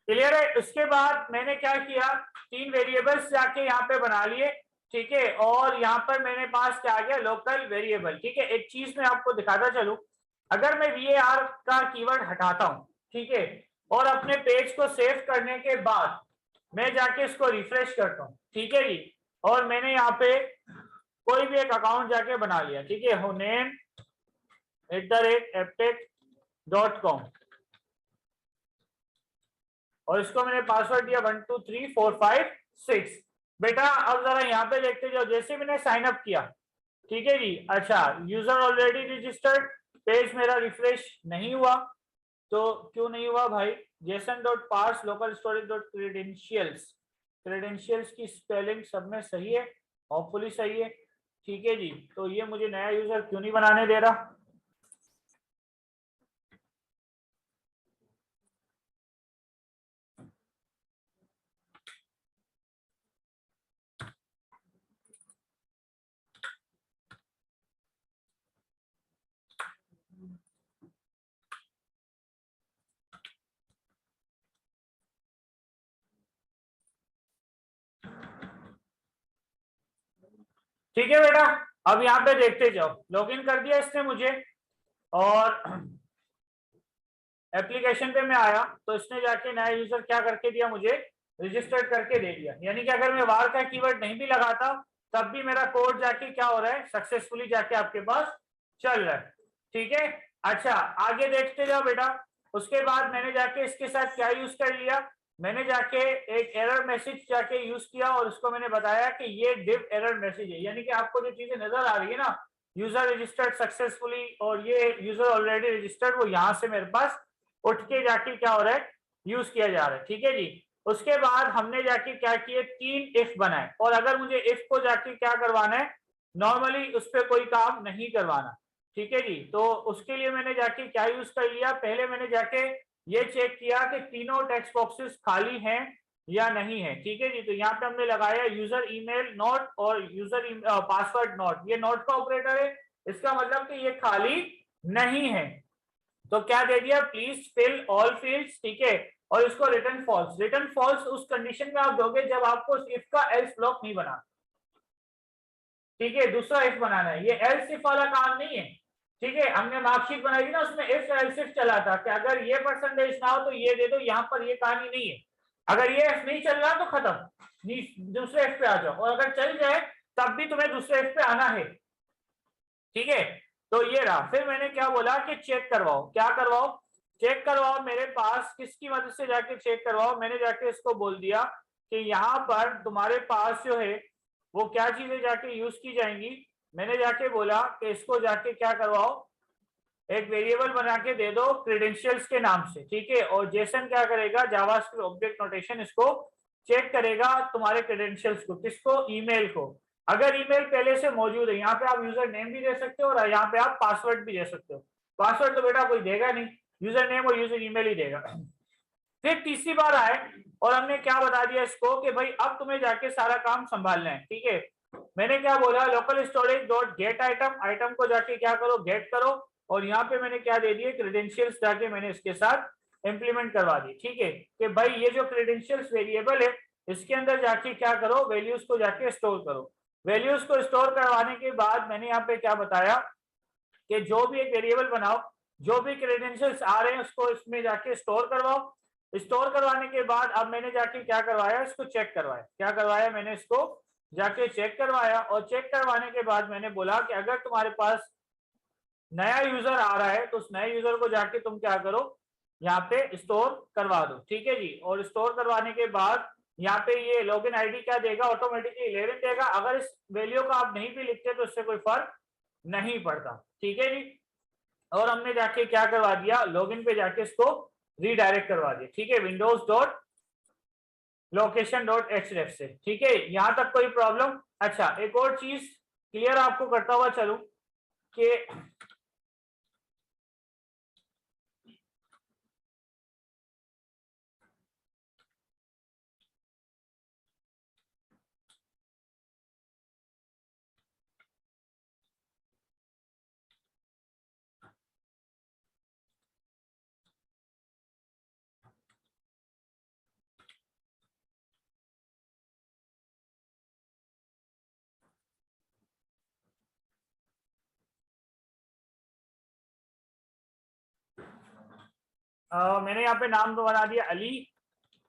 क्लियर है? उसके बाद मैंने क्या किया? 3 वेरिएबल्स जाके यहाँ पे बना लिए। ठीक है, और यहाँ पर मेरे पास क्या आ गया? Local variable. ठीक है, एक चीज मैं आपको दिखाता चलूं, अगर मैं VAR का कीवर्ड हटाता हूं, ठीक है, और अपने पेज को सेव करने के बाद मैं जाके इसको रिफ्रेश करता हूं, ठीक है जी, और मैंने यहाँ पे कोई भी एक अकाउंट जाके बना लिया, ठीक है, hunain@apptech.com, और इसको मैंने पासवर्ड दिया 123456। बेटा अब जरा यहाँ पे देखते जाओ, जैसे मैंने साइन अप किया, ठीक है जी, अच्छा यूजर ऑलरेडी रजिस्टर्ड, पेज मेरा रिफ्रेश नहीं हुआ। तो क्यों नहीं हुआ भाई? json.parse local storage.credentials, क्रेडेंशियल्स की स्पेलिंग सब में सही है, होपफुली सही है। ठीक है जी। तो ये मुझे नया यूजर क्यों नहीं बनाने दे रहा? ठीक है बेटा, अब यहाँ पे देखते जाओ, लॉगिन कर दिया इसने मुझे, और एप्लीकेशन पे मैं आया तो इसने जाके नया यूजर क्या करके दिया? मुझे रजिस्टर्ड करके दे दिया। यानी कि अगर मैं वार का कीवर्ड नहीं भी लगाता तब भी मेरा कोड जाके क्या हो रहा है? सक्सेसफुली जाके आपके पास चल रहा है। ठीक है, अच्छा आगे देखते जाओ बेटा। उसके बाद मैंने जाके इसके साथ क्या यूज कर लिया? मैंने जाके एक एरर मैसेज जाके यूज किया, और उसको मैंने बताया कि ये div एरर मैसेज है। यानी कि आपको जो चीजें नजर आ रही है ना, यूजर रजिस्टर्ड सक्सेसफुली और ये यूजर ऑलरेडी रजिस्टर्ड, वो यहाँ से मेरे पास उठ के जाके क्या हो रहा है? यूज किया जा रहा है। ठीक है जी। उसके बाद हमने जाके क्या किए, 3 इफ बनाए, और अगर मुझे इफ को जाके क्या करवाना है, नॉर्मली उस पर कोई काम नहीं करवाना, ठीक है जी। तो उसके लिए मैंने जाके क्या यूज कर लिया, पहले मैंने जाके ये चेक किया कि तीनों टेक्स्ट बॉक्सेस खाली हैं या नहीं है, ठीक है जी। तो यहाँ पे हमने लगाया यूजर ईमेल नोट और यूजर पासवर्ड नोट, ये नोट का ऑपरेटर है, इसका मतलब कि ये खाली नहीं है। तो क्या दे दिया, प्लीज फिल ऑल फील्ड्स, ठीक है, और इसको रिटर्न फॉल्स। रिटर्न फॉल्स उस कंडीशन में आप दोगे जब आपको इफ का एल्स ब्लॉक नहीं बना, ठीक है, दूसरा इफ बनाना है, ये एल्स इफ वाला काम नहीं है, ठीक है। हमने मार्कशीट बनाई थी ना, उसमें इफ एल्स इफ चला था कि अगर ये परसेंटेज ना हो तो ये दे दो, यहाँ पर ये कहानी नहीं है, अगर ये इफ नहीं चल रहा तो खत्म, दूसरे इफ पे आ जाओ, और अगर चल जाए तब भी तुम्हें दूसरे इफ पे आना है, ठीक है। तो ये रहा, फिर मैंने क्या बोला कि चेक करवाओ, क्या करवाओ, चेक करवाओ, मेरे पास किसकी मदद से जाके चेक करवाओ, मैंने जाके इसको बोल दिया कि यहाँ पर तुम्हारे पास जो है वो क्या चीजें जाके यूज की जाएंगी, मैंने जाके बोला कि इसको जाके क्या करवाओ, एक वेरिएबल बना के दे दो क्रेडेंशियल्स के नाम से, ठीक है, और जेसन क्या करेगा, जावास्क्रिप्ट ऑब्जेक्ट नोटेशन इसको चेक करेगा तुम्हारे क्रेडेंशियल्स को, किसको, ईमेल को। अगर ईमेल पहले से मौजूद है, यहाँ पे आप यूजर नेम भी दे सकते हो और यहाँ पे आप पासवर्ड भी दे सकते हो, पासवर्ड तो बेटा कोई देगा नहीं, यूजर नेम और यूजर ईमेल ही देगा। फिर तीसरी बार आए और हमने क्या बता दिया इसको कि भाई अब तुम्हें जाके सारा काम संभालना है, ठीक है। मैंने क्या बोला, local storage dot gate item, item को जाके क्या करो, गेट करो, और यहाँ पे मैंने क्या दे दिए, क्रेडेंशियल्स जाके मैंने इसके साथ इंप्लीमेंट करवा दी, ठीक है, कि भाई ये जो क्रेडेंशियल्स वेरिएबल है इसके अंदर जाके क्या करो, वैल्यूज को जाके स्टोर करो। वैल्यूज को स्टोर करवाने के बाद मैंने यहाँ पे क्या बताया कि जो भी एक वेरिएबल बनाओ, जो भी क्रेडेंशियल्स आ रहे हैं उसको इसमें जाके स्टोर करवाओ। स्टोर करवाने के बाद अब मैंने जाके क्या करवाया, इसको चेक करवाया, क्या करवाया, मैंने इसको जाके चेक करवाया, और चेक करवाने के बाद मैंने बोला कि अगर तुम्हारे पास नया यूजर आ रहा है तो उस नए यूजर को जाके तुम क्या करो, यहाँ पे स्टोर करवा दो, ठीक है जी। और स्टोर करवाने के बाद यहाँ पे ये लॉगिन आईडी क्या देगा, ऑटोमेटिकली 11 देगा, अगर इस वैल्यू का आप नहीं भी लिखते तो इससे कोई फर्क नहीं पड़ता, ठीक है जी। और हमने जाके क्या करवा दिया, लॉगिन पे जाके इसको रीडायरेक्ट करवा दिया, ठीक है, विंडोज डॉट लोकेशन डॉट एचरेफ से, ठीक है, यहां तक कोई प्रॉब्लम। अच्छा, एक और चीज क्लियर आपको करता हुआ चलूं कि मैंने यहाँ पे नाम तो बना दिया अली,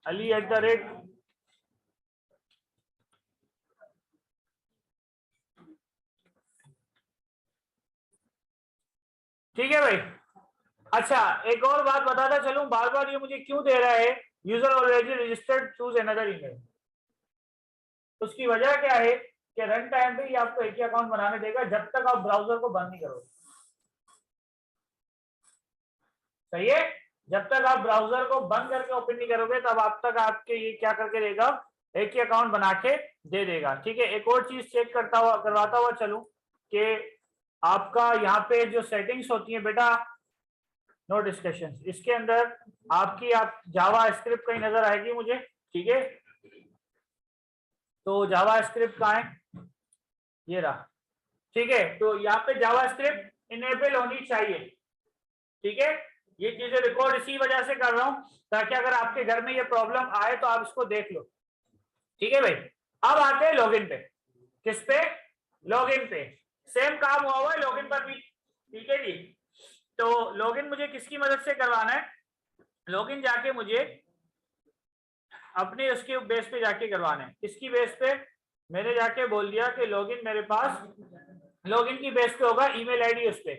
अली @ ठीक है भाई। अच्छा, एक और बात बताता चलूं, बार बार ये मुझे क्यों दे रहा है, user already registered, choose another email. उसकी वजह क्या है कि रन टाइम पे ही आपको एक ही अकाउंट बनाने देगा जब तक आप ब्राउजर को बंद नहीं करोगे, सही है, जब तक आप ब्राउजर को बंद करके ओपन नहीं करोगे तब आप तक आपके ये क्या करके देगा, एक ही अकाउंट बना के दे देगा, ठीक है। एक और चीज चेक करवाता हुआ चलूं कि आपका यहाँ पे जो सेटिंग्स होती है बेटा, नो डिस्कशन, इसके अंदर आपकी आप जावा स्क्रिप्ट कहीं नजर आएगी मुझे, ठीक है। तो जावा स्क्रिप्ट कहाँ है, ये रहा, ठीक है। तो यहाँ पे जावा स्क्रिप्ट इनेबल होनी चाहिए, ठीक है। ये चीजें रिकॉर्ड इसी वजह से कर रहा हूं ताकि अगर आपके घर में ये प्रॉब्लम आए तो आप इसको देख लो, ठीक है भाई। अब आते हैं लॉगिन पे, किस पे, लॉगिन पे, सेम काम हुआ है लॉगिन पर भी, ठीक है जी। तो लॉगिन मुझे किसकी मदद से करवाना है, लॉगिन जाके मुझे अपने उसके बेस पे जाके करवाना है, किसकी बेस पे, मैंने जाके बोल दिया कि लॉगिन मेरे पास लॉगिन की बेस पे होगा, ईमेल आईडी उस पे,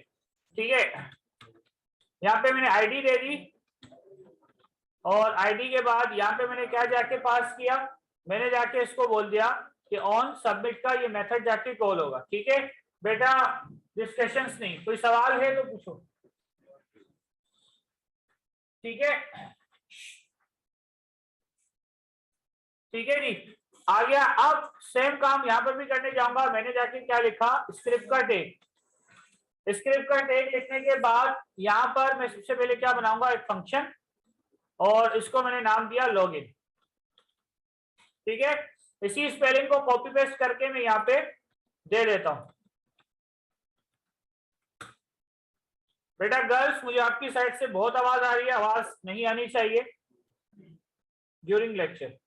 ठीक है। यहाँ पे मैंने आईडी दे दी, और आईडी के बाद यहाँ पे मैंने क्या जाके पास किया, मैंने जाके इसको बोल दिया कि ऑन सबमिट का ये मेथड जाके कॉल होगा, ठीक है बेटा। डिस्कशंस नहीं, कोई सवाल है तो पूछो, ठीक है। ठीक है जी, आ गया। अब सेम काम यहाँ पर भी करने जाऊंगा। मैंने जाके क्या लिखा, स्क्रिप्ट का टैग। स्क्रिप्ट का टैग लिखने के बाद यहाँ पर मैं सबसे पहले क्या बनाऊंगा, एक फंक्शन, और इसको मैंने नाम दिया लॉगिन। ठीक है, इसी स्पेलिंग को कॉपी पेस्ट करके मैं यहाँ पे दे देता हूं। बेटा गर्ल्स, मुझे आपकी साइड से बहुत आवाज आ रही है, आवाज नहीं आनी चाहिए ड्यूरिंग लेक्चर।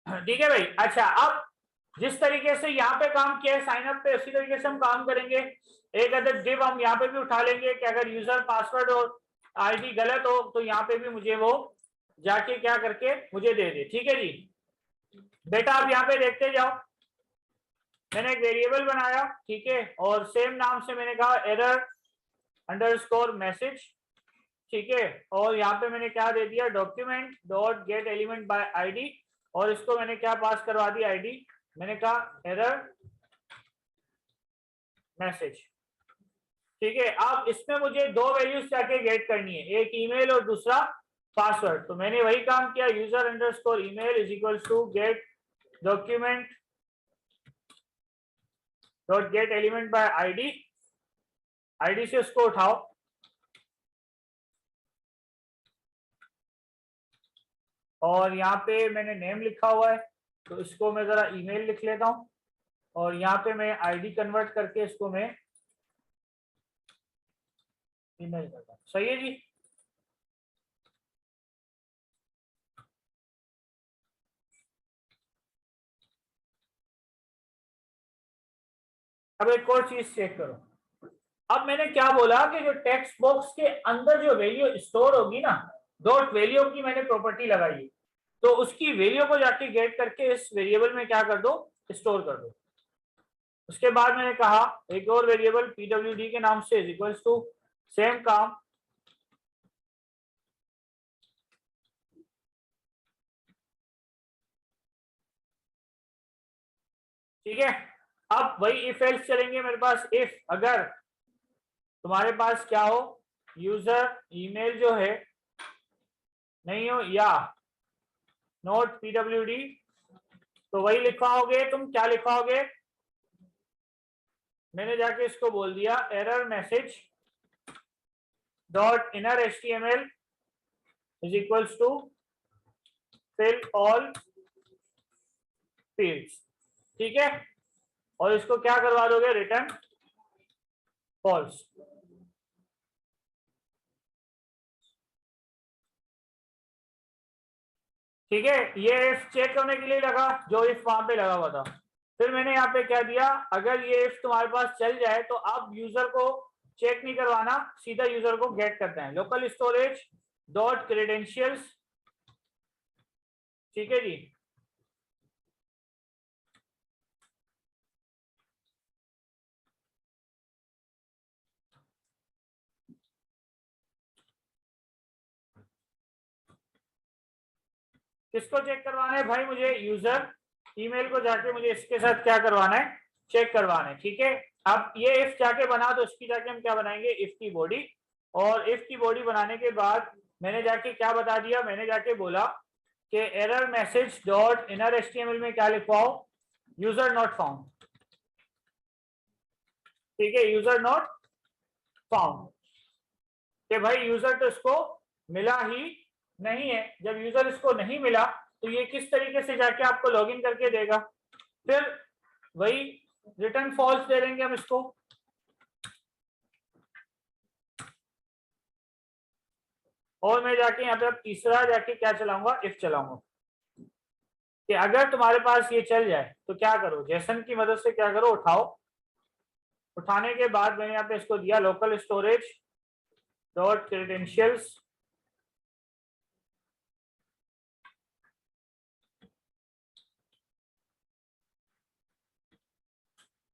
ठीक है भाई। अच्छा, अब जिस तरीके से यहाँ पे काम किया है साइन अप पे, उसी तरीके से हम काम करेंगे। एक अदर डिव हम यहाँ पे भी उठा लेंगे कि अगर यूजर पासवर्ड और आईडी गलत हो तो यहाँ पे भी मुझे वो जाके क्या करके मुझे दे दे। ठीक है जी बेटा, आप यहाँ पे देखते जाओ। मैंने एक वेरिएबल बनाया, ठीक है, और सेम नाम से मैंने कहा एरर अंडरस्कोर मैसेज। ठीक है, और यहाँ पे मैंने क्या दे दिया, document dot get element by ID, और इसको मैंने क्या पास करवा दी, आईडी। मैंने कहा एरर मैसेज। ठीक है, अब इसमें मुझे दो वैल्यूज जाके गेट करनी है, एक ईमेल और दूसरा पासवर्ड। तो मैंने वही काम किया, user underscore email is equal to get document dot get element by ID. ID से उसको उठाओ, और यहाँ पे मैंने नेम लिखा हुआ है तो इसको मैं जरा ईमेल लिख लेता हूँ, और यहाँ पे मैं आईडी कन्वर्ट करके इसको मैं ईमेल करता हूँ। सही है जी। अब एक और चीज चेक करो। अब मैंने क्या बोला कि जो टेक्स्ट बॉक्स के अंदर जो वैल्यू स्टोर होगी ना, डॉट वैल्यू की मैंने प्रॉपर्टी लगाई, तो उसकी वैल्यू को जाके गेट करके इस वेरिएबल में क्या कर दो, स्टोर कर दो। उसके बाद मैंने कहा एक और वेरिएबल पीडब्ल्यूडी के नाम से इज इक्वल्स टू सेम काम, ठीक है। अब वही इफ एल्स चलेंगे मेरे पास। इफ अगर तुम्हारे पास क्या हो, यूजर ईमेल जो है नहीं हो या नोट पीडब्ल्यूडी, तो वही लिखवाओगे। तुम क्या लिखवाओगे, मैंने जाके इसको बोल दिया error message dot inner HTML is equals to fill all fields. ठीक है, और इसको क्या करवा दोगे, रिटर्न फॉल्स। ठीक है, ये इफ चेक करने के लिए लगा जो इफ वहां पे लगा हुआ था। फिर मैंने यहाँ पे क्या दिया, अगर ये इफ तुम्हारे पास चल जाए तो अब यूजर को चेक नहीं करवाना, सीधा यूजर को गेट करते हैं, लोकल स्टोरेज डॉट क्रेडेंशियल्स। ठीक है जी, किसको चेक करवाना है भाई, मुझे यूजर ईमेल को जाके मुझे इसके साथ क्या करवाना है, चेक करवाना है। ठीक है, अब ये इफ जाके बना तो इसकी जाके हम क्या बनाएंगे, इफ की बॉडी। और इफ की बॉडी बनाने के बाद मैंने जाके क्या बता दिया, मैंने जाके बोला कि error message dot inner HTML में क्या लिखवाओ, यूजर नॉट फाउंड। ठीक है, यूजर नॉट फाउंड, कि भाई यूजर तो इसको मिला ही नहीं है। जब यूजर इसको नहीं मिला तो ये किस तरीके से जाके आपको लॉगिन करके देगा, फिर वही रिटर्न फॉल्स दे देंगे हम इसको। और मैं जाके यहाँ पे अब तीसरा जाके क्या चलाऊंगा, इफ चलाऊंगा कि अगर तुम्हारे पास ये चल जाए तो क्या करो, जेसन की मदद से क्या करो, उठाओ। उठाने के बाद मैंने यहाँ पे इसको दिया local storage dot credentials,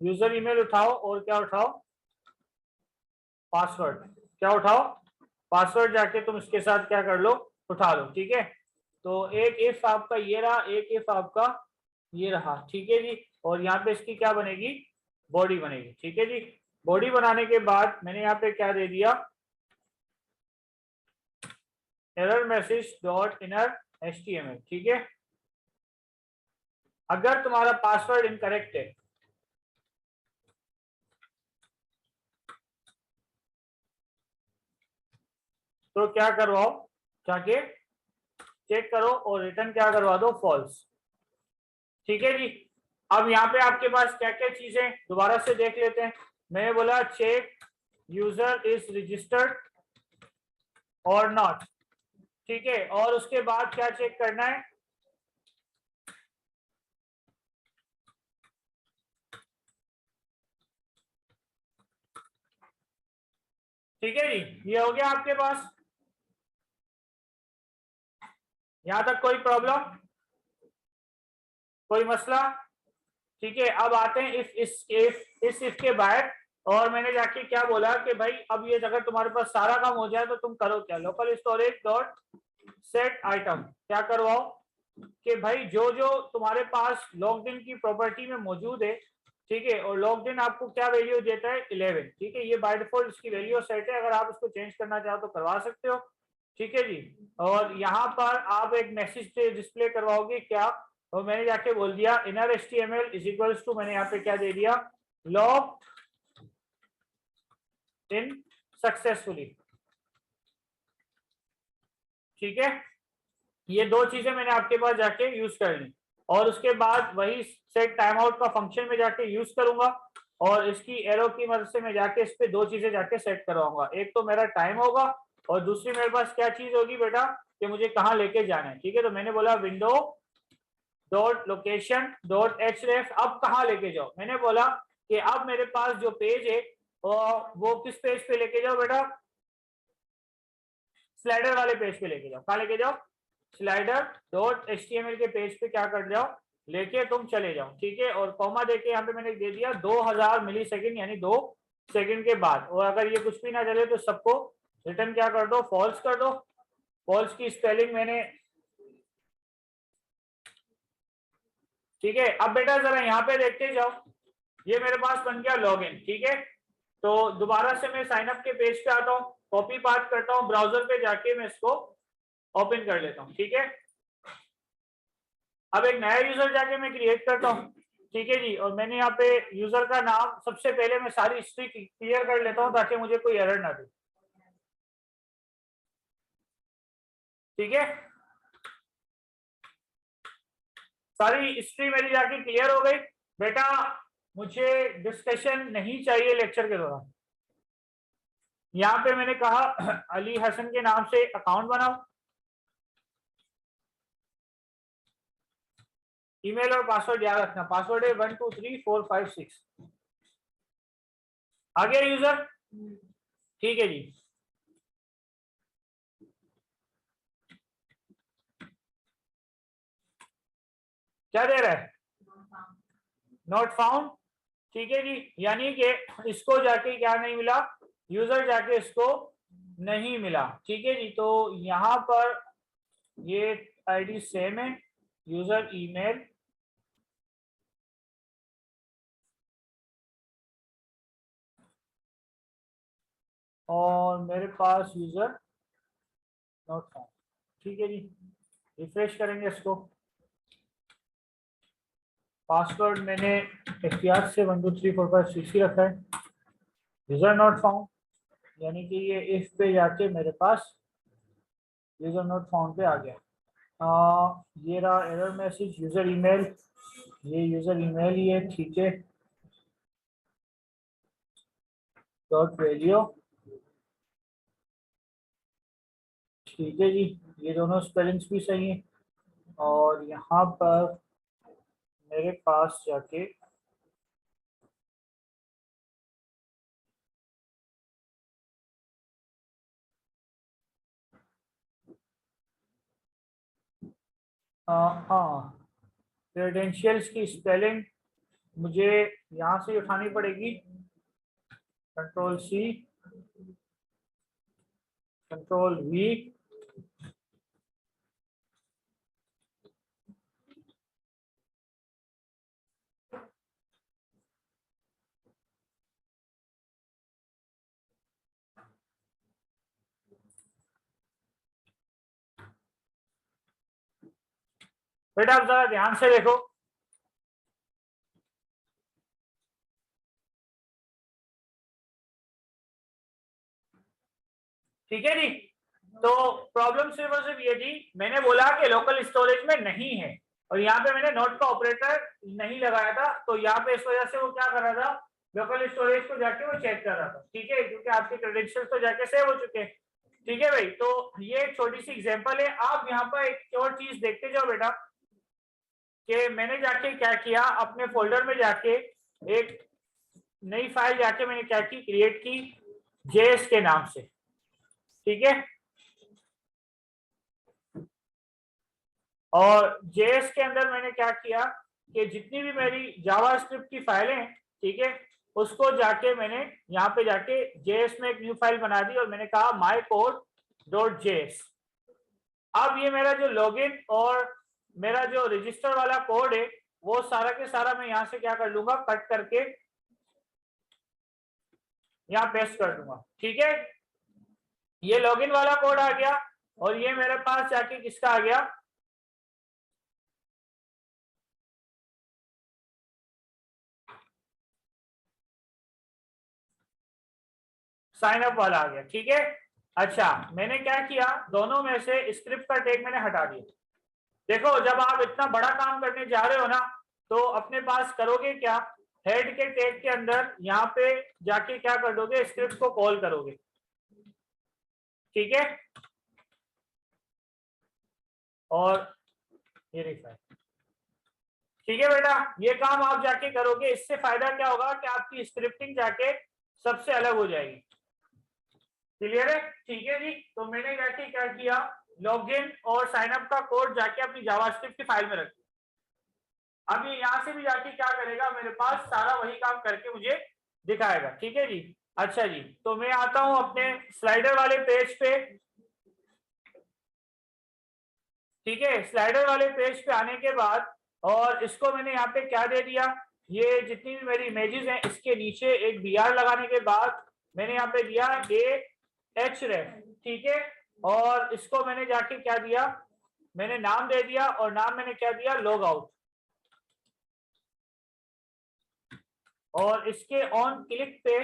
user email उठाओ, और क्या उठाओ, पासवर्ड। क्या उठाओ, पासवर्ड जाके तुम इसके साथ क्या कर लो, उठा लो। ठीक है, तो एक इफ आपका ये रहा, एक इफ आपका ये रहा। ठीक है जी, और यहाँ पे इसकी क्या बनेगी, बॉडी बनेगी। ठीक है जी, बॉडी बनाने के बाद मैंने यहाँ पे क्या दे दिया, error message dot inner HTML, ठीक है। अगर तुम्हारा पासवर्ड इनकरेक्ट है तो क्या करवाओ, जाके चेक करो और रिटर्न क्या करवा दो, फॉल्स, ठीक है जी। अब यहाँ पे आपके पास क्या क्या चीजें दोबारा से देख लेते हैं। मैंने बोला चेक यूजर इज रजिस्टर्ड और नॉट, ठीक है। और उसके बाद क्या चेक करना है, ठीक है जी। ये हो गया आपके पास, यहां तक कोई प्रॉब्लम, कोई मसला, ठीक है। अब आते हैं इस के बाहर, और मैंने जाके क्या बोला कि भाई अब ये अगर तुम्हारे पास सारा काम हो जाए तो तुम करो क्या, local storage dot set item क्या करवाओ कि भाई जो जो तुम्हारे पास लॉग्ड इन की प्रॉपर्टी में मौजूद है, ठीक है, और लॉग्ड इन आपको क्या वैल्यू देता है 11, ठीक है। ये बाय डिफॉल्ट इसकी वैल्यू सेट है, अगर आप इसको चेंज करना चाहो तो करवा सकते हो, ठीक है जी। और यहाँ पर आप एक मैसेज डिस्प्ले करवाओगे क्या, और मैंने जाके बोल दिया inner HTML is equals to, मैंने यहाँ पे क्या दे दिया, लॉग इन सक्सेसफुली, ठीक है। ये दो चीजें मैंने आपके पास जाके यूज कर ली, और उसके बाद वही सेट टाइम आउट का फंक्शन में जाके यूज करूंगा, और इसकी एरो की मदद से मैं जाके इस पे दो चीजें जाके सेट करवाऊंगा, एक तो मेरा टाइम होगा और दूसरी मेरे पास क्या चीज होगी बेटा कि मुझे कहाँ लेके जाना है, ठीक है। तो मैंने बोला window dot location dot href, अब कहाँ लेके जाओ, मैंने बोला कि अब मेरे पास जो पेज है वो किस पेज पे लेके जाओ बेटा, स्लाइडर वाले पेज पे लेके जाओ, कहाँ लेके जाओ, स्लाइडर डॉट HTML के पेज पे क्या कर जाओ, लेके तुम चले जाओ, ठीक है। और कॉमा देके यहाँ पे मैंने दे दिया 2000 मिली सेकेंड, यानी 2 सेकेंड के बाद, और अगर ये कुछ भी ना चले तो सबको रिटर्न क्या कर दो, फॉल्स कर दो। फॉल्स की स्पेलिंग मैंने, ठीक है। अब बेटा जरा यहाँ पे देखते जाओ, ये मेरे पास बन गया लॉगिन, ठीक है। तो दोबारा से मैं साइन अप के पेज पे आता हूँ, कॉपी पास्ट करता हूँ, ब्राउजर पे जाके मैं इसको ओपन कर लेता हूँ, ठीक है। अब एक नया यूजर जाके मैं क्रिएट करता हूँ, ठीक है जी। और मैंने यहाँ पे यूजर का नाम, सबसे पहले मैं सारी हिस्ट्री क्लियर कर लेता हूँ ताकि मुझे कोई एरर ना दे, ठीक है। सारी हिस्ट्री मेरी जाके क्लियर हो गई बेटा। मुझे डिस्कशन नहीं चाहिए लेक्चर के दौरान। यहाँ पे मैंने कहा अली हसन के नाम से अकाउंट बनाओ, ईमेल और पासवर्ड याद रखना, पासवर्ड है 123456, आ गया यूजर, ठीक है जी। क्या दे रहा है, नॉट फाउंड, ठीक है जी। यानी कि इसको जाके क्या नहीं मिला, यूजर जाके इसको नहीं मिला, ठीक है जी। तो यहाँ पर ये आईडी सेम है, यूजर ईमेल, और मेरे पास यूजर नॉट फाउंड, ठीक है जी। रिफ्रेश करेंगे इसको, पासवर्ड मैंने एहतियात से 123456 ही रखा है, यूजर नॉट फाउंड, यानी कि ये इफ पे जाके मेरे पास यूजर नॉट फाउंड पे आ गया। ये रहा एरर मैसेज, यूजर ईमेल, ये यूजर ईमेल ही है, ठीक है। डॉट वैल्यू, ठीक है जी। ये दोनों स्पेलिंग्स भी सही हैं, और यहाँ पर मेरे पास जाके हाँ, क्रेडेंशियल्स की स्पेलिंग मुझे यहाँ से उठानी पड़ेगी, कंट्रोल C, कंट्रोल V, बेटा आप जरा ध्यान से देखो, ठीक है जी। तो प्रॉब्लम सिर्फ और सिर्फ ये थी, मैंने बोला कि लोकल स्टोरेज में नहीं है और यहाँ पे मैंने नॉट का ऑपरेटर नहीं लगाया था, तो यहाँ पे इस वजह से वो क्या कर रहा था, लोकल स्टोरेज को जाके वो चेक कर रहा था, ठीक है, क्योंकि आपके क्रेडेंशियल्स तो जाके सेव हो चुके हैं, ठीक है भाई। तो ये एक छोटी सी एग्जांपल है। आप यहाँ पर एक और चीज देखते जाओ बेटा, कि मैंने जाके क्या किया, अपने फोल्डर में जाके एक नई फाइल जाके मैंने क्या की, क्रिएट की जेएस के नाम से, ठीक है। और जेएस के अंदर मैंने क्या किया कि जितनी भी मेरी जावास्क्रिप्ट की फाइलें, ठीक है, उसको जाके मैंने यहाँ पे जाके जेएस में एक न्यू फाइल बना दी और मैंने कहा माई कोड डॉट जेएस। अब ये मेरा जो लॉगिन और मेरा जो रजिस्टर वाला कोड है वो सारा के सारा मैं यहाँ से क्या कर लूंगा, कट करके यहाँ पेस्ट कर दूंगा, ठीक है। ये लॉगिन वाला कोड आ गया और ये मेरे पास जाके किसका आ गया, साइन अप वाला आ गया, ठीक है। अच्छा, मैंने क्या किया, दोनों में से स्क्रिप्ट का टैग मैंने हटा दिया। देखो जब आप इतना बड़ा काम करने जा रहे हो ना, तो अपने पास करोगे क्या, हेड के टैग के अंदर यहाँ पे जाके क्या कर दोगे, स्क्रिप्ट को कॉल करोगे, ठीक है। और ये रिफाइन, ठीक है बेटा, ये काम आप जाके करोगे, इससे फायदा क्या होगा कि आपकी स्क्रिप्टिंग जाके सबसे अलग हो जाएगी, क्लियर है, ठीक है जी। तो मैंने जाके क्या किया, लॉगिन और साइन अप का कोड जाके अपनी जावास्क्रिप्ट की फाइल में रख दिया। अब ये यहाँ से भी जाके क्या करेगा, मेरे पास सारा वही काम करके मुझे दिखाएगा, ठीक है जी। अच्छा जी, तो मैं आता हूं अपने स्लाइडर वाले पेज पे, ठीक है। स्लाइडर वाले पेज पे आने के बाद और इसको मैंने यहाँ पे क्या दे दिया, ये जितनी भी मेरी इमेजेस हैं इसके नीचे एक बीआर लगाने के बाद मैंने यहाँ पे दिया AHREF, ठीक है। और इसको मैंने जाके क्या दिया, मैंने नाम दे दिया और नाम मैंने क्या दिया, लॉग आउट। और इसके ऑन क्लिक पे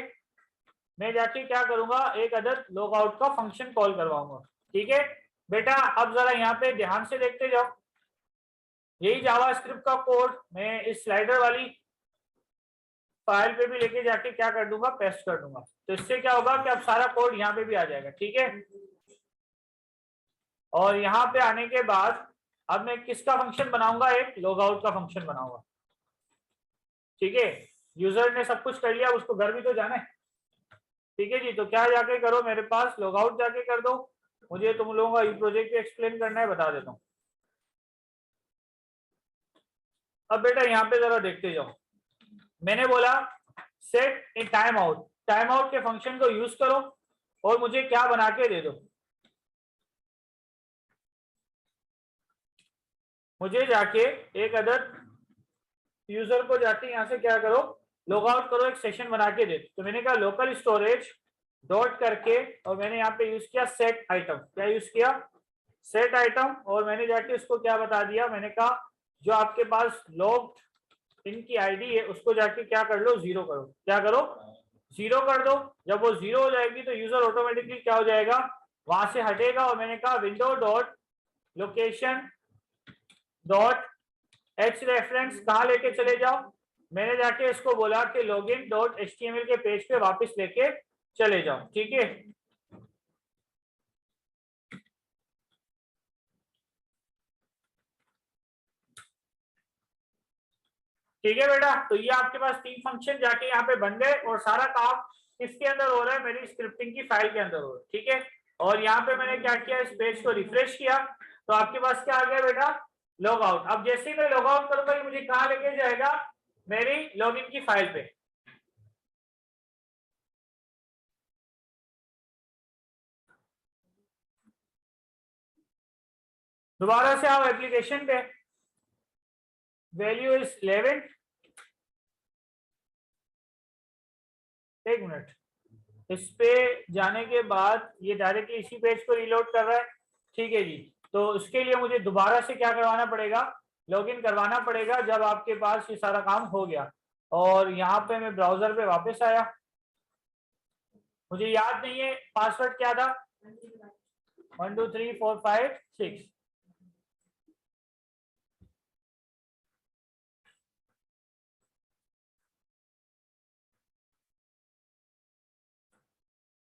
मैं जाके क्या करूंगा, एक अदर लॉग आउट का फंक्शन कॉल करवाऊंगा, ठीक है बेटा। अब जरा यहाँ पे ध्यान से देखते जाओ, यही जावास्क्रिप्ट का कोड मैं इस स्लाइडर वाली फाइल पे भी लेके जाके क्या कर दूंगा, पेस्ट कर दूंगा। तो इससे क्या होगा कि अब सारा कोड यहाँ पे भी आ जाएगा, ठीक है। और यहाँ पे आने के बाद अब मैं किसका फंक्शन बनाऊंगा, एक लॉग आउट का फंक्शन बनाऊंगा, ठीक है। यूजर ने सब कुछ कर लिया, उसको घर भी तो जाना है, ठीक है जी। तो क्या जाके करो, मेरे पास लॉग आउट जाके कर दो, मुझे तुम लोगों का ये प्रोजेक्ट एक्सप्लेन करना है, बता देता हूँ। अब बेटा यहाँ पे जरा देखते जाओ, मैंने बोला set in time out, time out के फंक्शन को यूज करो और मुझे क्या बना के दे दो, मुझे जाके एक अदर यूजर को जाके यहाँ से क्या करो, लॉग आउट करो, एक सेशन बना के दे। तो मैंने कहा लोकल स्टोरेज डॉट करके और मैंने यहाँ पे यूज किया सेट आइटम, क्या यूज किया, सेट आइटम। और मैंने जाके उसको क्या बता दिया, मैंने कहा जो आपके पास लॉग इनकी आईडी है उसको जाके क्या कर लो, 0 करो, क्या करो, 0 कर दो। जब वो 0 हो जाएगी तो यूजर ऑटोमेटिकली क्या हो जाएगा, वहां से हटेगा। और मैंने कहा window dot location dot H reference कहाँ लेके चले जाओ, मैंने जाके इसको बोला कि लॉगिन डॉट एचटीएमएल के पेज पे वापस लेके चले जाओ, ठीक है। ठीक है बेटा, तो ये आपके पास 3 फंक्शन जाके यहाँ पे बन गए और सारा काम किसके अंदर हो रहा है, मेरी स्क्रिप्टिंग की फाइल के अंदर हो रहा है, ठीक है। और यहाँ पे मैंने क्या किया, इस पेज को रिफ्रेश किया तो आपके पास क्या आ गया बेटा, लॉग आउट। अब जैसे ही मैं लॉग आउट करूंगा ये मुझे कहाँ लेके जाएगा, मेरी लॉगिन की फाइल पे। दोबारा से आओ एप्लीकेशन पे, वैल्यू इज 11, एक मिनट, इस पे जाने के बाद ये डायरेक्टली इसी पेज को रीलोड कर रहा है, ठीक है जी। तो उसके लिए मुझे दोबारा से क्या करवाना पड़ेगा, लॉगिन करवाना पड़ेगा जब आपके पास ये सारा काम हो गया। और यहाँ पे मैं ब्राउजर पे वापस आया, मुझे याद नहीं है पासवर्ड क्या था, 1 2 3 4 5 6।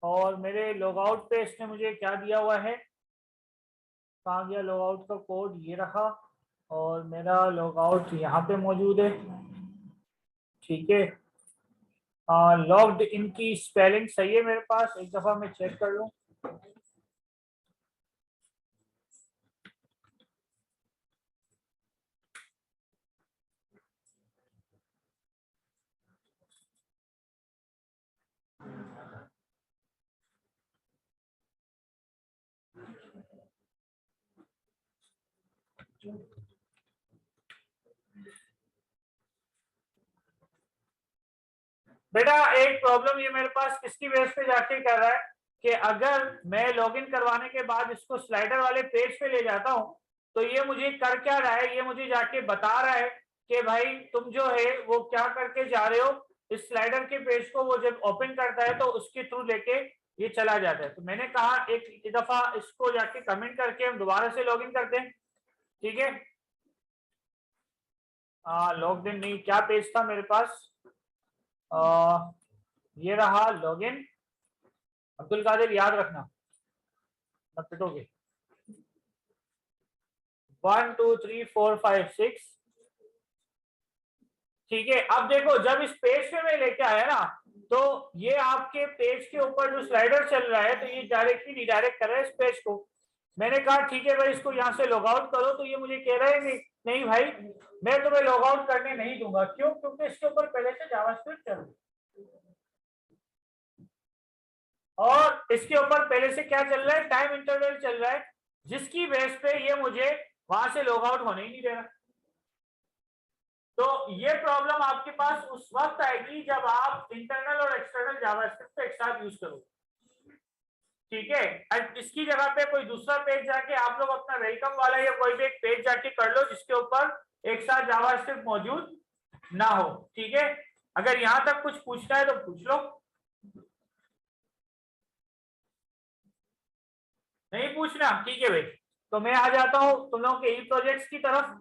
और मेरे लॉगआउट पे इसने मुझे क्या दिया हुआ है, कहाँ गया लॉगआउट का कोड, ये रहा। और मेरा लॉगआउट यहाँ पे मौजूद है, ठीक है। लॉग्ड इन की स्पेलिंग सही है मेरे पास, एक दफा मैं चेक कर लूँ। बेटा एक प्रॉब्लम ये मेरे पास किसकी बेस पे जाके कर रहा है कि अगर मैं लॉगिन करवाने के बाद इसको स्लाइडर वाले पेज पे ले जाता हूँ तो ये मुझे कर क्या रहा है, ये मुझे जाके बता रहा है कि भाई तुम जो है वो क्या करके जा रहे हो, इस स्लाइडर के पेज को वो जब ओपन करता है तो उसके थ्रू लेके ये चला जाता है। तो मैंने कहा एक दफा इसको जाके कमेंट करके हम दोबारा से लॉगिन करते हैं, ठीक है। लॉग्ड इन नहीं, क्या पेज था मेरे पास, ये रहा लॉगिन। अब्दुल कादिर याद रखना, मत पिटोगे। 1 2 3 4 5 6, ठीक है। अब देखो जब इस पेज पे मैं लेके आया ना तो ये आपके पेज के ऊपर जो स्लाइडर चल रहा है तो ये डायरेक्टली रिडायरेक्ट कर रहा है इस पेज को। मैंने कहा ठीक है भाई इसको यहाँ से लॉग आउट करो, तो ये मुझे कह रहा है नहीं भाई मैं तुम्हें लॉग आउट करने नहीं दूंगा। क्यों? क्योंकि इसके ऊपर पहले से जावास्क्रिप्ट चल रही है और इसके ऊपर पहले से क्या चल रहा है, टाइम इंटरवल चल रहा है, जिसकी बेस पे ये मुझे वहां से लॉग आउट होने ही नहीं दे रहा। तो ये प्रॉब्लम आपके पास उस वक्त आएगी जब आप इंटरनल और एक्सटर्नल जावास्क्रिप्ट एक साथ यूज करो, ठीक है। अब इसकी जगह पे कोई दूसरा पेज जाके आप लोग अपना वेलकम वाला या कोई भी एक पेज जाके कर लो जिसके ऊपर एक साथ जावास्क्रिप्ट मौजूद ना हो, ठीक है। अगर यहां तक कुछ पूछना है तो पूछ लो, नहीं पूछना ठीक है भाई। तो मैं आ जाता हूं तुम लोगों के ई प्रोजेक्ट्स की तरफ।